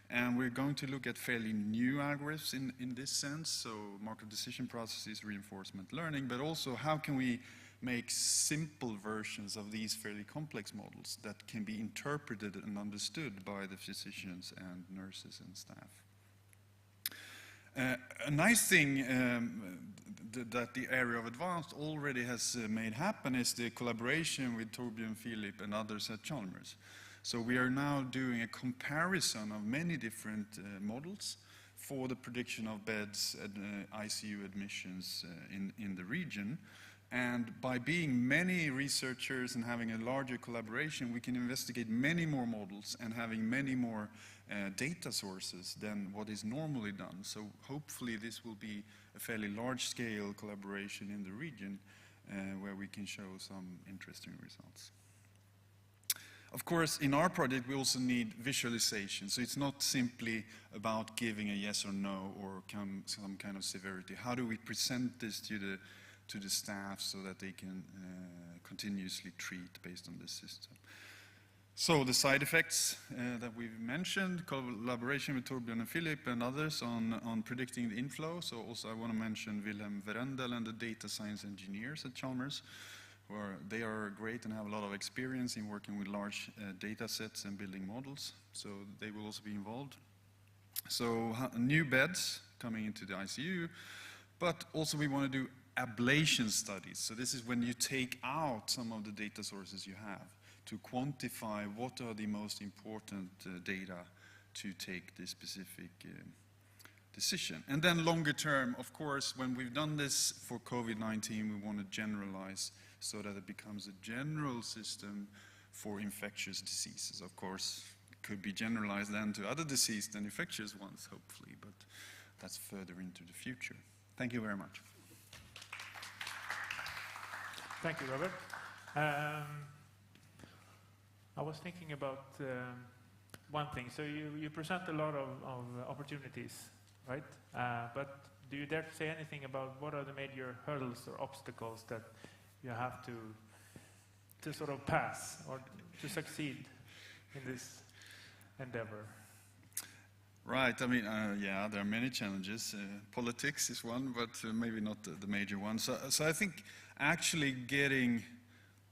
Speaker 5: And we're going to look at fairly new algorithms in this sense, so Markov decision processes, reinforcement learning, but also how can we make simple versions of these fairly complex models that can be interpreted and understood by the physicians and nurses and staff. A nice thing that the area of advance already has made happen is the collaboration with Torbjörn, Philip and others at Chalmers. So we are now doing a comparison of many different models for the prediction of beds and ICU admissions in the region. And by being many researchers and having a larger collaboration, we can investigate many more models and having many more data sources than what is normally done. So hopefully this will be a fairly large-scale collaboration in the region where we can show some interesting results. Of course, in our project, we also need visualization. So it's not simply about giving a yes or no or some kind of severity. How do we present this to the staff so that they can continuously treat based on this system? So the side effects that we've mentioned, collaboration with Torbjörn and Philip and others on predicting the inflow. So also I want to mention Wilhelm Verendel and the data science engineers at Chalmers. They are great and have a lot of experience in working with large data sets and building models. So they will also be involved. So new beds coming into the ICU, but also we want to do ablation studies. So this is when you take out some of the data sources you have to quantify what are the most important data to take this specific decision. And then longer term, of course, when we've done this for COVID-19, we want to generalize so that it becomes a general system for infectious diseases. Of course, it could be generalized then to other diseases than infectious ones, hopefully, but that's further into the future. Thank you very much.
Speaker 1: Thank you, Robert. I was thinking about one thing. So you present a lot of opportunities, right? But do you dare to say anything about what are the major hurdles or obstacles that you have to sort of pass or to succeed in this endeavor?
Speaker 5: Right. I mean, yeah, there are many challenges. Politics is one, but maybe not the major one. So I think actually getting,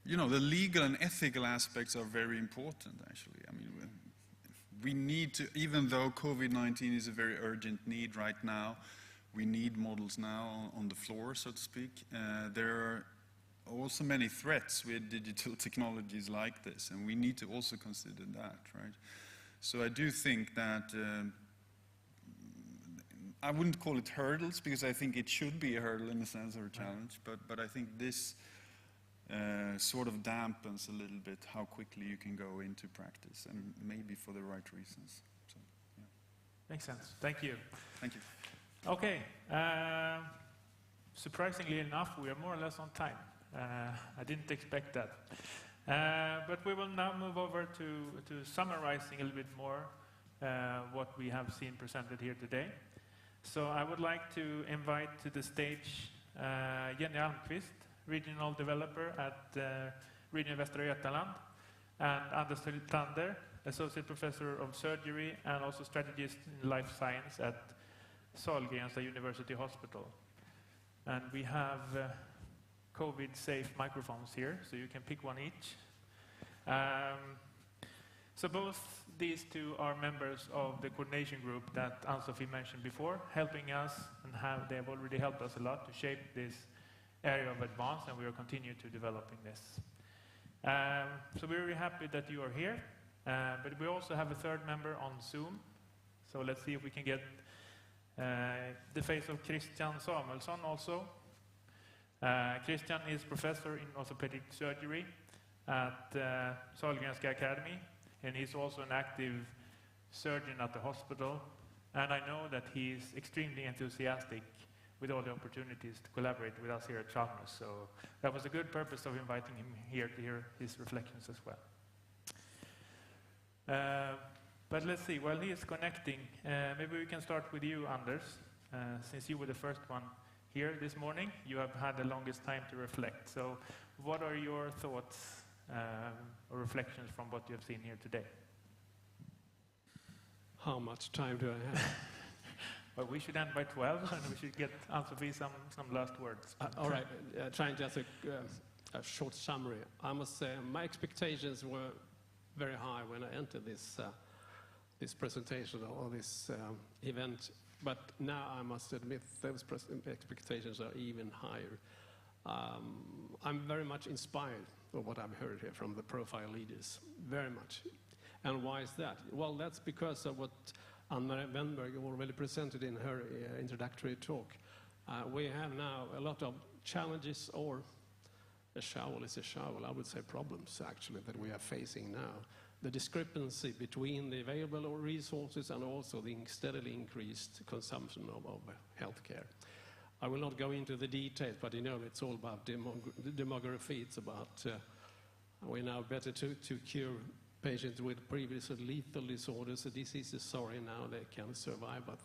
Speaker 5: the legal and ethical aspects are very important, actually. I mean, we need to, even though COVID-19 is a very urgent need right now, we need models now on the floor, so to speak. There are also many threats with digital technologies like this, and we need to also consider that, right? So I do think that I wouldn't call it hurdles, because I think it should be a hurdle in a sense, or a challenge, but I think this sort of dampens a little bit how quickly you can go into practice, and maybe for the right reasons. So, yeah.
Speaker 1: Makes sense. Thank you.
Speaker 5: Thank you.
Speaker 1: Okay. Surprisingly enough, we are more or less on time. I didn't expect that. But we will now move over to summarizing a little bit more what we have seen presented here today. So I would like to invite to the stage Jenny Almqvist, Regional Developer at Region Västra Götaland, and Anders Thunder, Associate Professor of Surgery and also Strategist in Life Science at Sahlgrenska University Hospital. And we have COVID-safe microphones here, so you can pick one each. So both these two are members of the coordination group that Ann-Sofie mentioned before, helping us, and they have already helped us a lot to shape this area of advance, and we are continuing to developing this. So we're really happy that you are here, but we also have a third member on Zoom. So let's see if we can get the face of Christian Samuelsson also. Christian is professor in orthopedic surgery at Sahlgrenska Academy, and he's also an active surgeon at the hospital. And I know that he's extremely enthusiastic with all the opportunities to collaborate with us here at Chalmers. So that was a good purpose of inviting him here to hear his reflections as well. But let's see, while he is connecting, maybe we can start with you, Anders. Since you were the first one here this morning, you have had the longest time to reflect. So what are your thoughts or reflections from what you have seen here today?
Speaker 13: How much time do I have?
Speaker 1: Well, we should end by 12, and we should get Ann-Sofie some last words.
Speaker 13: All right, trying just a short summary. I must say my expectations were very high when I entered this presentation or this event, but now I must admit those expectations are even higher. I'm very much inspired by what I've heard here from the profile leaders, very much. And why is that? Well, that's because of what Ann-Marie Wennberg already presented in her introductory talk. We have now a lot of challenges, or a shovel is a shovel, I would say problems actually, that we are facing now. The discrepancy between the available resources and also the steadily increased consumption of healthcare. I will not go into the details, but it's all about demography. It's about we're now better to cure patients with previously lethal disorders, the diseases. Sorry, now they can survive, but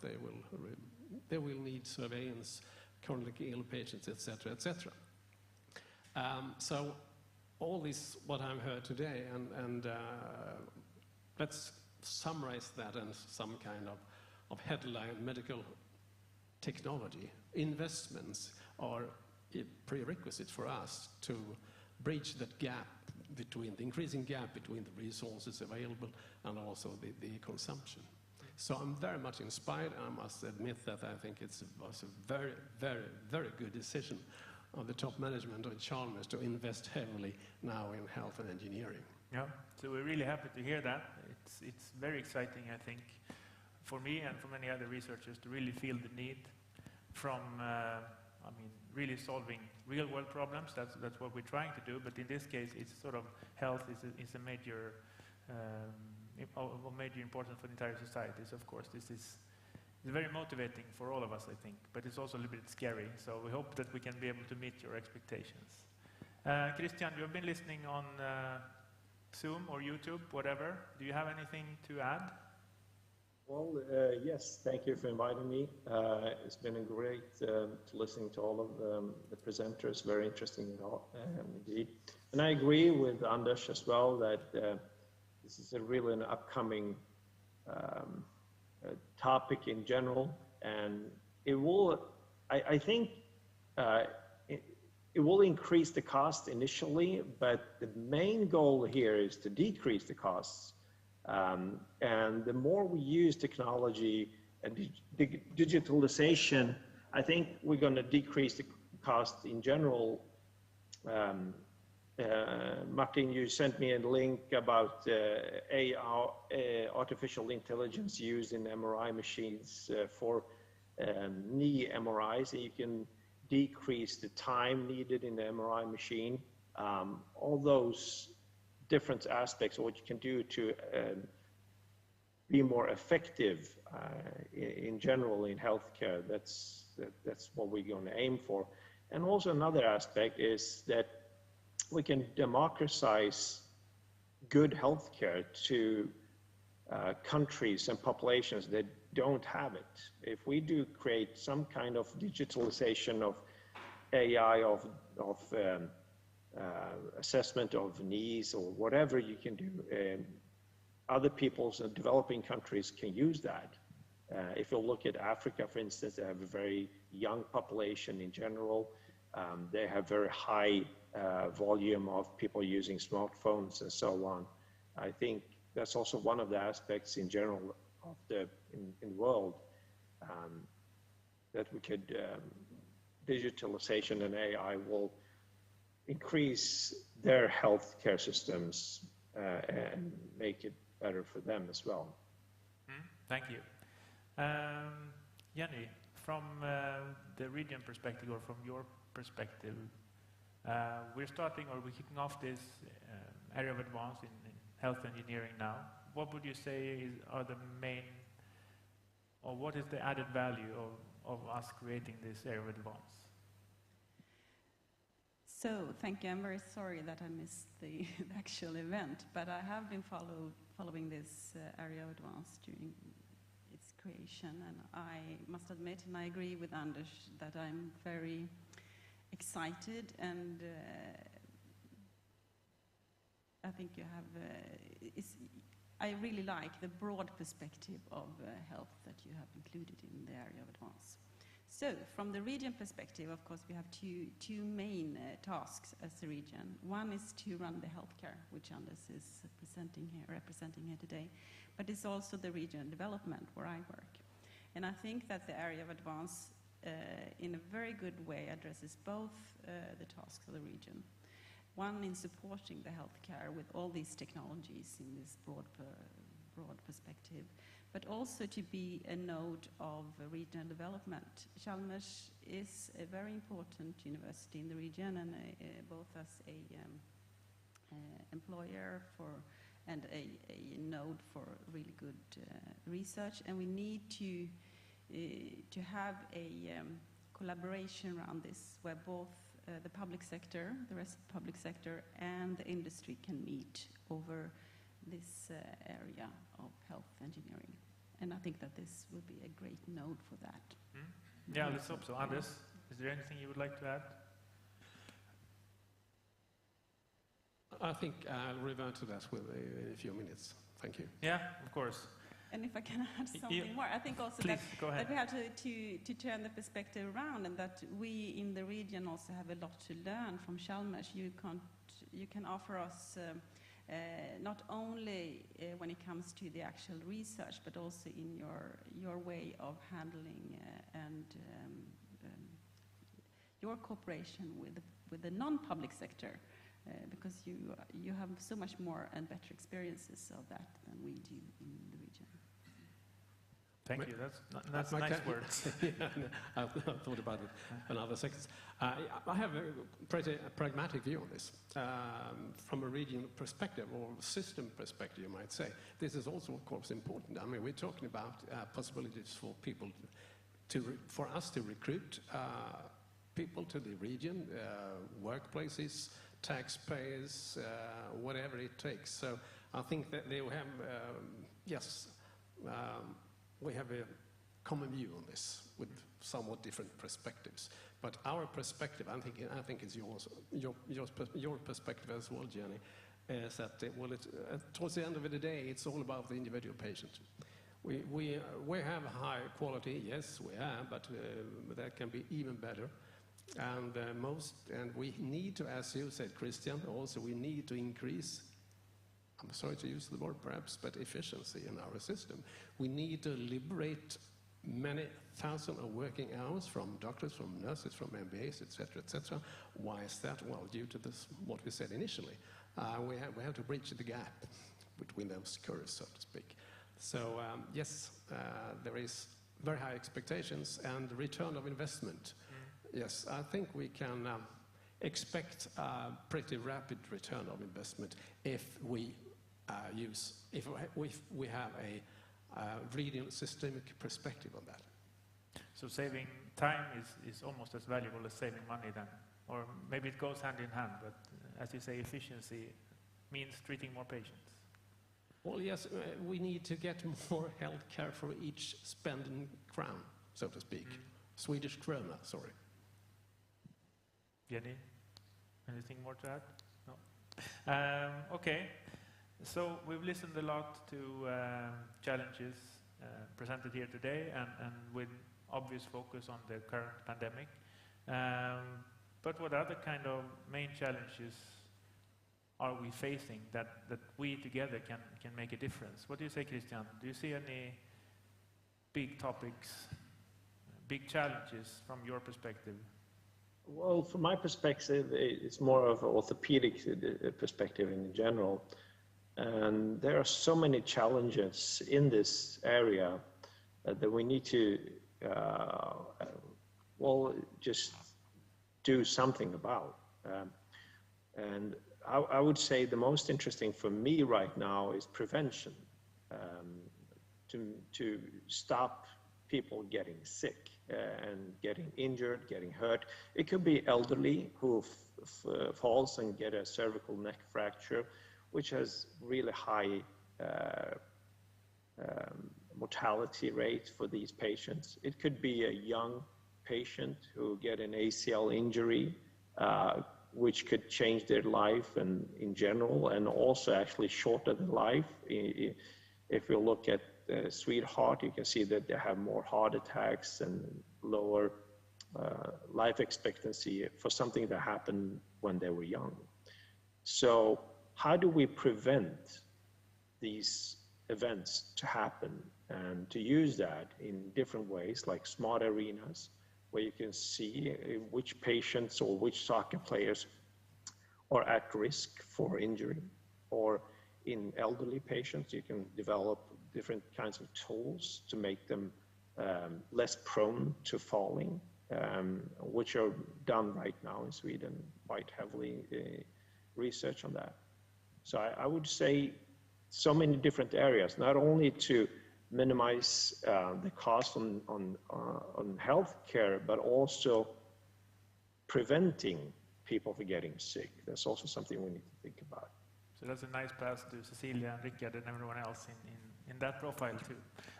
Speaker 13: they will need surveillance, chronically ill patients, etc., etc. So all this, what I've heard today, and let's summarize that in some kind of headline: medical technology. Investments are a prerequisite for us to bridge that gap between the increasing gap between the resources available and also the consumption. So I'm very much inspired. I must admit that I think it was a very, very, very good decision of the top management of Chalmers to invest heavily now in health and engineering.
Speaker 1: Yeah, so we're really happy to hear that. It's very exciting, I think, for me and for many other researchers to really feel the need from, really solving real-world problems. That's what we're trying to do. But in this case, it's sort of health is a major importance for the entire society. So of course, this is very motivating for all of us, I think. But it's also a little bit scary. So we hope that we can be able to meet your expectations. Christian, you've been listening on Zoom or YouTube, whatever. Do you have anything to add?
Speaker 14: Well, yes, thank you for inviting me. It's been great to listen to all of the presenters, very interesting indeed. And I agree with Anders as well that this is really an upcoming topic in general, and it will, I think, it will increase the cost initially, but the main goal here is to decrease the costs. And the more we use technology and digitalization, I think we're going to decrease the cost in general. Martin, you sent me a link about AI, artificial intelligence used in MRI machines for knee MRIs, and you can decrease the time needed in the MRI machine. All those different aspects of what you can do to be more effective in general in healthcare. That's what we're going to aim for. And also another aspect is that we can democratize good healthcare to countries and populations that don't have it. If we do create some kind of digitalization of AI, of assessment of needs or whatever you can do, other peoples in developing countries can use that. If you look at Africa, for instance, they have a very young population in general. They have very high volume of people using smartphones and so on. I think that's also one of the aspects in general of in the world that we could, digitalization and AI will increase their healthcare systems and make it better for them as well.
Speaker 1: Thank you. Jenny, from the region perspective or from your perspective, we're kicking off this area of advance in health engineering now. What would you say are the main, or what is the added value of us creating this area of advance?
Speaker 15: So, thank you. I'm very sorry that I missed the actual event, but I have been following this area of advance during its creation, and I must admit, and I agree with Anders, that I'm very excited, and I think you have, I really like the broad perspective of health that you have included in the area of advance. So, from the region perspective, of course, we have two main tasks as a region. One is to run the healthcare, which Anders is representing here today, but it's also the regional development where I work. And I think that the area of advance, in a very good way, addresses both the tasks of the region. One in supporting the healthcare with all these technologies in this broad perspective, but also to be a node of regional development. Chalmers is a very important university in the region, and both as a employer and a node for really good research. And we need to have a collaboration around this, where both the public sector, the rest of the public sector, and the industry can meet over this area of health engineering. And I think that this will be a great node for that.
Speaker 1: Yeah, let's hope so. Anders, is there anything you would like to add?
Speaker 13: I think I'll revert to that in a few minutes. Thank you.
Speaker 1: Yeah, of course.
Speaker 15: And if I can add something more, I think also that we have to turn the perspective around, and that we in the region also have a lot to learn from Chalmers. You can offer us not only when it comes to the actual research, but also in your way of handling and your cooperation with the non-public sector, because you have so much more and better experiences of that than we do in the region.
Speaker 1: Thank you. That's nice words.
Speaker 13: Yeah, I've thought about it another second. I have a pretty pragmatic view on this. From a regional perspective, or system perspective, you might say, this is also, of course, important. I mean, we're talking about possibilities for people for us to recruit people to the region, workplaces, taxpayers, whatever it takes. So I think that they will have, we have a common view on this with somewhat different perspectives. But our perspective, I think is your perspective as well, Jenny, is that towards the end of the day, it's all about the individual patient. We have high quality, yes, we have, but that can be even better. And we need to, as you said, Christian, also we need to increase, I'm sorry to use the word perhaps, but efficiency in our system. We need to liberate many thousands of working hours from doctors, from nurses, from MBAs, etc., etc. Why is that? Well, due to this, what we said initially. We have to bridge the gap between those curves, so to speak. So yes, there is very high expectations and return of investment. Yes, I think we can expect a pretty rapid return of investment if we have a regional systemic perspective on that.
Speaker 1: So saving time is almost as valuable as saving money then, or maybe it goes hand in hand, but as you say, efficiency means treating more patients.
Speaker 13: Well, yes, we need to get more health care for each spending crown, so to speak. Swedish krona, sorry.
Speaker 1: Jenny, anything more to add? No. Okay, so we've listened a lot to challenges presented here today, and with obvious focus on the current pandemic. But what other kind of main challenges are we facing that we together can make a difference? What do you say, Christian? Do you see any big topics, big challenges from your perspective?
Speaker 14: Well, from my perspective, it's more of an orthopedic perspective in general. And there are so many challenges in this area that we need to, just do something about. And I would say the most interesting for me right now is prevention, to stop people getting sick and getting injured, getting hurt. It could be elderly who falls and get a cervical neck fracture, which has really high mortality rate for these patients. It could be a young patient who get an ACL injury, which could change their life and in general, and also actually shorten the life. If you look at Sweetheart, you can see that they have more heart attacks and lower life expectancy for something that happened when they were young. So how do we prevent these events to happen, and to use that in different ways, like smart arenas, where you can see which patients or which soccer players are at risk for injury, or in elderly patients, you can develop different kinds of tools to make them less prone to falling, which are done right now in Sweden, quite heavily research on that. So I would say so many different areas, not only to minimize the cost on healthcare, but also preventing people from getting sick. That's also something we need to think about.
Speaker 1: So that's a nice pass to Cecilia, Rickard, and everyone else in that profile too.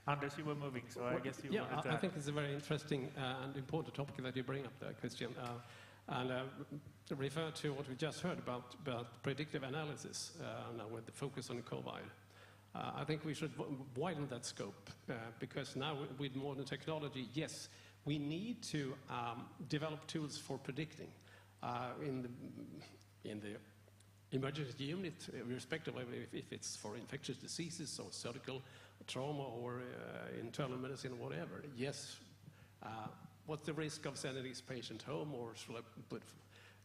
Speaker 1: Anders, you were moving, so I guess you wanted to...
Speaker 13: I think it's a very interesting and important topic that you bring up there, Christian. And refer to what we just heard about predictive analysis, now with the focus on COVID. I think we should widen that scope, because now with modern technology, yes, we need to develop tools for predicting in the emergency unit, irrespective of if it's for infectious diseases or surgical trauma or internal medicine, whatever. Yes, what's the risk of sending this patient home, or should I put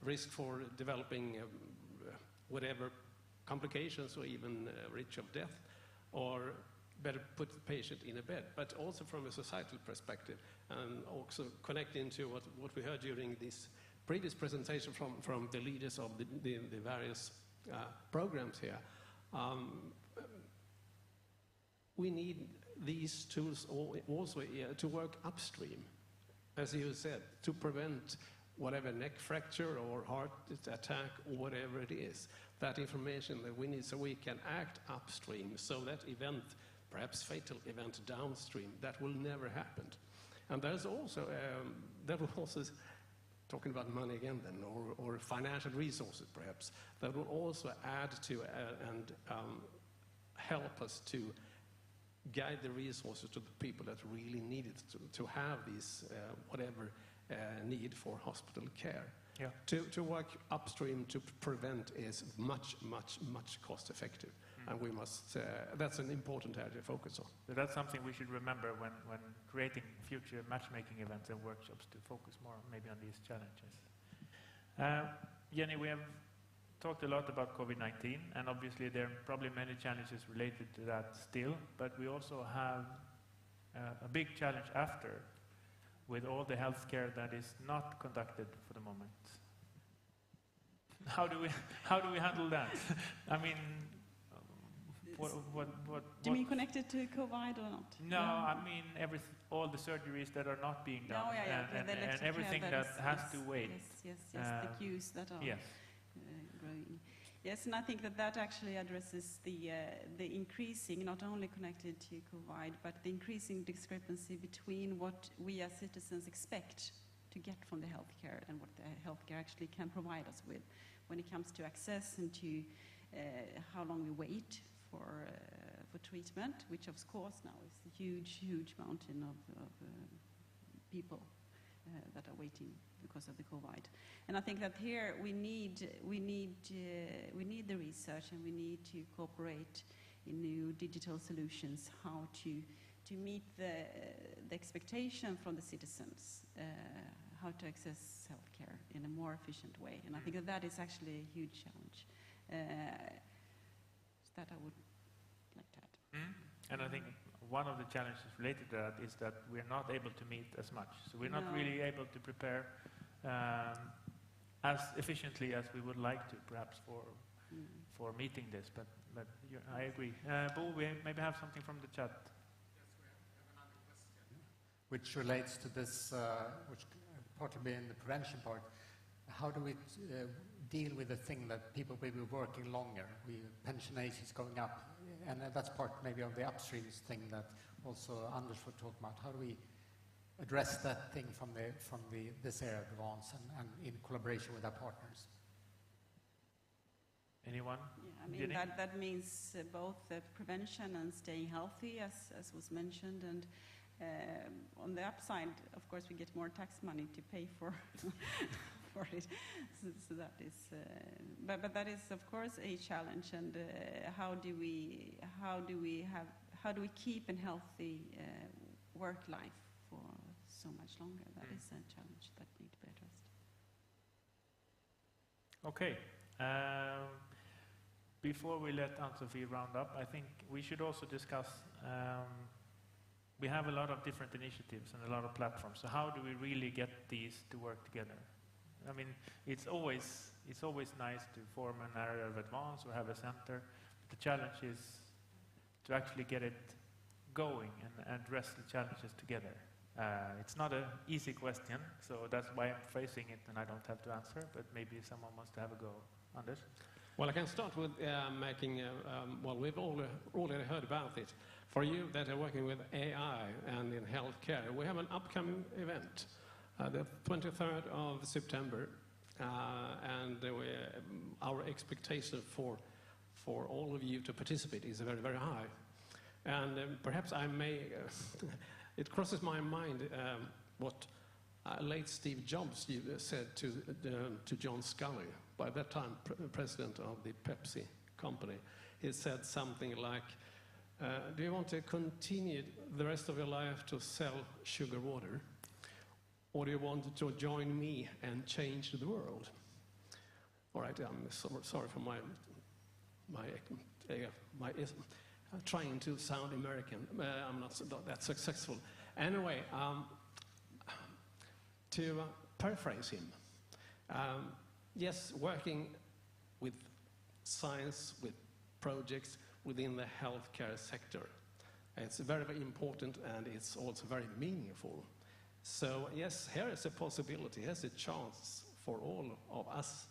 Speaker 13: risk for developing whatever complications or even reach of death, or better put the patient in a bed, but also from a societal perspective, and also connecting to what we heard during this previous presentation from the leaders of the various programs here. We need these tools also to work upstream, as you said, to prevent whatever neck fracture or heart attack or whatever it is. That information that we need so we can act upstream, so that event, perhaps fatal event downstream, that will never happen. And there's also, talking about money again then, or financial resources perhaps, that will also add to and help us to guide the resources to the people that really need it to have this whatever need for hospital care.
Speaker 1: Yeah.
Speaker 13: To work upstream to prevent is much cost effective. And we must, that's an important area to focus on.
Speaker 1: So that's something we should remember when creating future matchmaking events and workshops, to focus more maybe on these challenges. Jenny, we have talked a lot about COVID-19, and obviously there are probably many challenges related to that still, but we also have a big challenge after, with all the healthcare that is not conducted for the moment. How do we handle that? I mean, what
Speaker 15: do you mean connected to COVID or not?
Speaker 1: No, I mean all the surgeries that are not being done, and everything that has to wait.
Speaker 15: Yes, the queues that are growing. Yes, and I think that actually addresses the increasing, not only connected to COVID, but the increasing discrepancy between what we as citizens expect to get from the healthcare and what the healthcare actually can provide us with when it comes to access and to how long we wait for treatment, which of course now is a huge mountain of people that are waiting because of the COVID. And I think that here we need the research, and we need to cooperate in new digital solutions, how to meet the expectation from the citizens, how to access healthcare in a more efficient way. And I think that is actually a huge challenge. That I would like to add.
Speaker 1: And I think one of the challenges related to that is that we're not able to meet as much. So we're not really able to prepare as efficiently as we would like to, perhaps, for meeting this. But I agree. Bo, we maybe have something from the chat.
Speaker 4: Yes, we have another question, which relates to this, which partly be in the prevention part. How do we deal with the thing that people will be working longer? Pension age is going up, and that's part maybe of the upstream thing that also Anders was talking about. How do we address that thing from this area of advance and in collaboration with our partners?
Speaker 1: Anyone?
Speaker 15: Yeah, I mean that means both prevention and staying healthy, as was mentioned, and on the upside, of course, we get more tax money to pay for. For it. So that is, but that is of course a challenge. And how do we keep a healthy work life for so much longer? That is a challenge that needs to be addressed.
Speaker 1: Okay. Before we let Ann-Sofie round up, I think we should also discuss. We have a lot of different initiatives and a lot of platforms. So how do we really get these to work together? I mean, it's always nice to form an area of advance or have a center. But the challenge is to actually get it going and address the challenges together. It's not an easy question, so that's why I'm phrasing it, and I don't have to answer. But maybe someone wants to have a go. Anders?
Speaker 13: Well, I can start with making. Well, we've already heard about it. For you that are working with AI and in healthcare, we have an upcoming event. The 23rd of September, and our expectation for all of you to participate is very, very high. And perhaps I may, it crosses my mind what late Steve Jobs said to John Scully, by that time president of the Pepsi company. He said something like, do you want to continue the rest of your life to sell sugar water? Or do you want to join me and change the world? All right, I'm sorry for my trying to sound American. I'm not that successful. Anyway, to paraphrase him, yes, working with science, with projects within the healthcare sector, it's very, very important, and it's also very meaningful. So yes, here is a possibility, here's a chance for all of us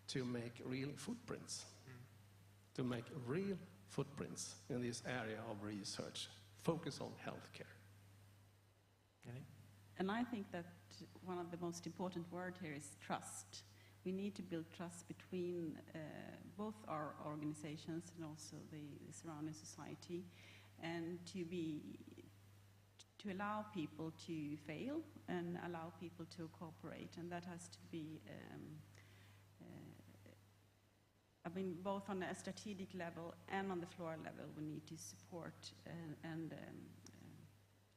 Speaker 13: to make real footprints, to make real footprints in this area of research. Focus on healthcare.
Speaker 15: And I think that one of the most important words here is trust. We need to build trust between both our organizations and also the surrounding society. and to allow people to fail and allow people to cooperate, and that has to be I mean, both on a strategic level and on the floor level, we need to support and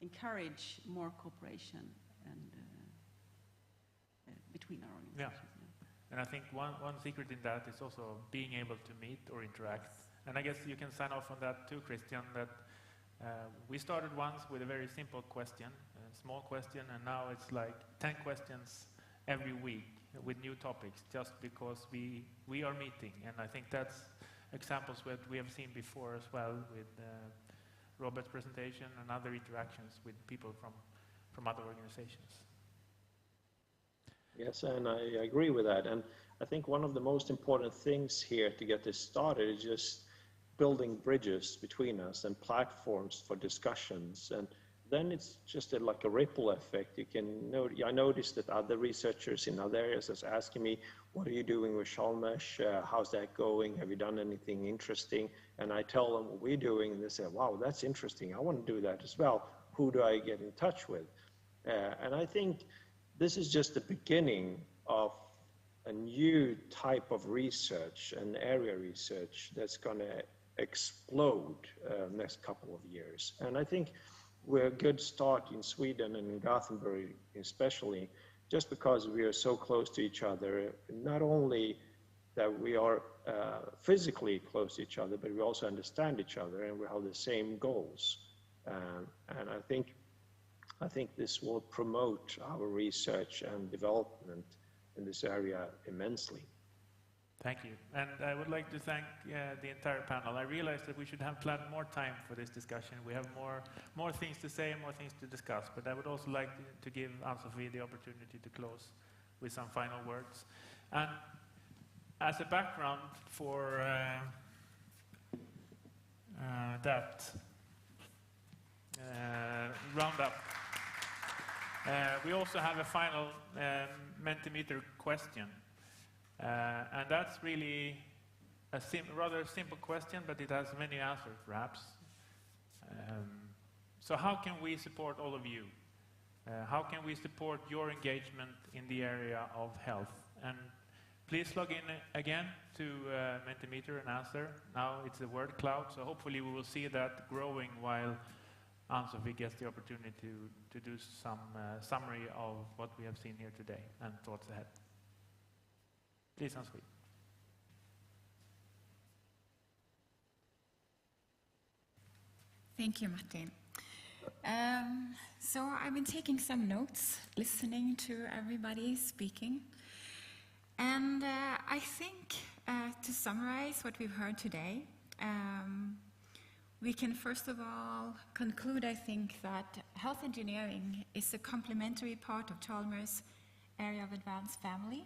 Speaker 15: encourage more cooperation and between our organizations.
Speaker 1: Yeah. And I think one secret in that is also being able to meet or interact. And I guess you can sign off on that too, Christian, that we started once with a very simple question, a small question, and now it's like 10 questions every week with new topics, just because we are meeting. And I think that's examples that we have seen before as well with Robert's presentation and other interactions with people from other organizations.
Speaker 14: Yes, and I agree with that. And I think one of the most important things here to get this started is just building bridges between us and platforms for discussions. And then it's just like a ripple effect. You can I noticed that other researchers in other areas are asking me, what are you doing with Chalmers? How's that going? Have you done anything interesting? And I tell them what we're doing, and they say, wow, that's interesting. I want to do that as well. Who do I get in touch with? And I think this is just the beginning of a new type of research, an area research that's going to explode next couple of years. And I think we're a good start in Sweden and in Gothenburg especially, just because we are so close to each other. Not only that we are physically close to each other, but we also understand each other and we have the same goals. And I think this will promote our research and development in this area immensely.
Speaker 1: Thank you. And I would like to thank the entire panel. I realized that we should have planned more time for this discussion. We have more things to say and more things to discuss, but I would also like to give Ann-Sofie the opportunity to close with some final words. And as a background for that roundup, we also have a final Mentimeter question. And that's really a rather simple question, but it has many answers, perhaps. So how can we support all of you? How can we support your engagement in the area of health? And please log in again to Mentimeter and answer. Now it's a word cloud, so hopefully we will see that growing while Ann-Sofie gets the opportunity to do some summary of what we have seen here today and thoughts ahead. Please, Ann-Sofie.
Speaker 3: Thank you, Martin. So I've been taking some notes, listening to everybody speaking. And I think to summarize what we've heard today, we can first of all conclude, I think, that health engineering is a complementary part of Chalmers' Area of Advance family.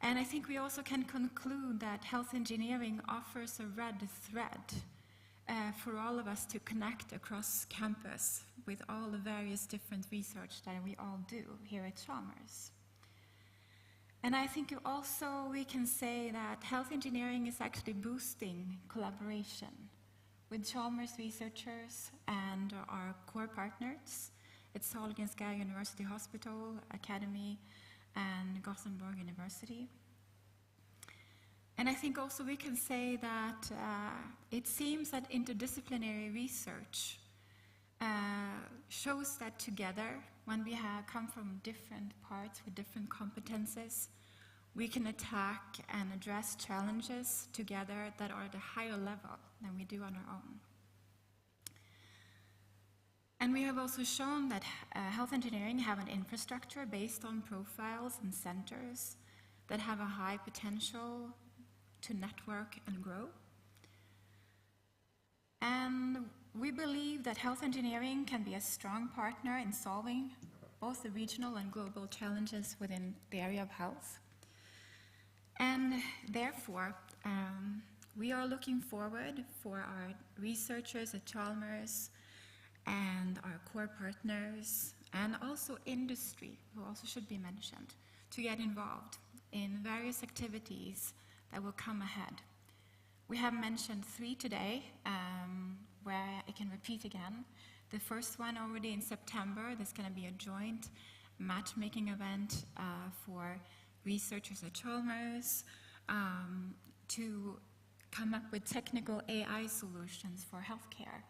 Speaker 3: And I think we also can conclude that health engineering offers a red thread for all of us to connect across campus with all the various different research that we all do here at Chalmers. And I think also we can say that health engineering is actually boosting collaboration with Chalmers researchers and our core partners at Sahlgrenska University Hospital, Academy, and Gothenburg University. And I think also we can say that it seems that interdisciplinary research shows that together, when we come from different parts with different competences, we can attack and address challenges together that are at a higher level than we do on our own. And we have also shown that health engineering have an infrastructure based on profiles and centers that have a high potential to network and grow. And we believe that health engineering can be a strong partner in solving both the regional and global challenges within the area of health. And therefore, we are looking forward for our researchers at Chalmers and our core partners, and also industry, who also should be mentioned, to get involved in various activities that will come ahead. We have mentioned 3 today, where I can repeat again. The first one already in September, there's going to be a joint matchmaking event for researchers at Chalmers to come up with technical AI solutions for healthcare.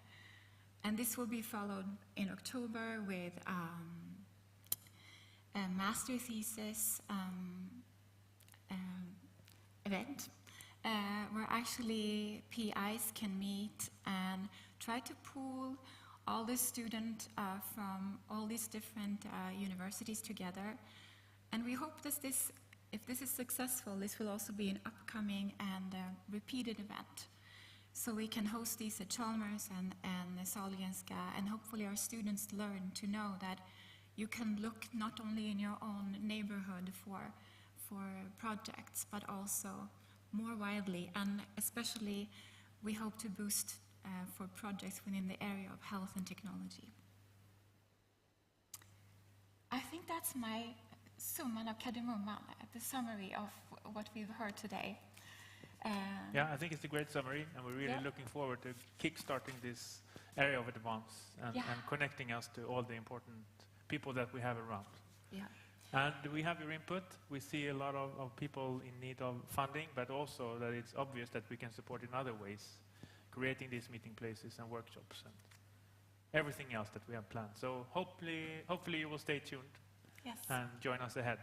Speaker 3: And this will be followed in October with a master thesis event where actually PIs can meet and try to pool all the students from all these different universities together. And we hope that this, if this is successful, this will also be an upcoming and repeated event. So we can host these at Chalmers and Sahlgrenska, and hopefully our students learn to know that you can look not only in your own neighborhood for projects, but also more widely, and especially we hope to boost for projects within the area of health and technology. I think that's my summan av kardemumman, the summary of what we've heard today.
Speaker 1: Yeah, I think it's a great summary, and we're really looking forward to kickstarting this area of advance and connecting us to all the important people that we have around.
Speaker 3: Yeah.
Speaker 1: And we have your input. We see a lot of people in need of funding, but also that it's obvious that we can support in other ways, creating these meeting places and workshops and everything else that we have planned. So hopefully you will stay tuned and join us ahead.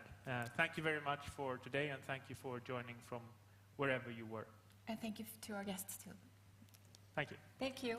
Speaker 1: Thank you very much for today, and thank you for joining from wherever you were.
Speaker 3: And thank you to our guests too.
Speaker 1: Thank you.
Speaker 3: Thank you.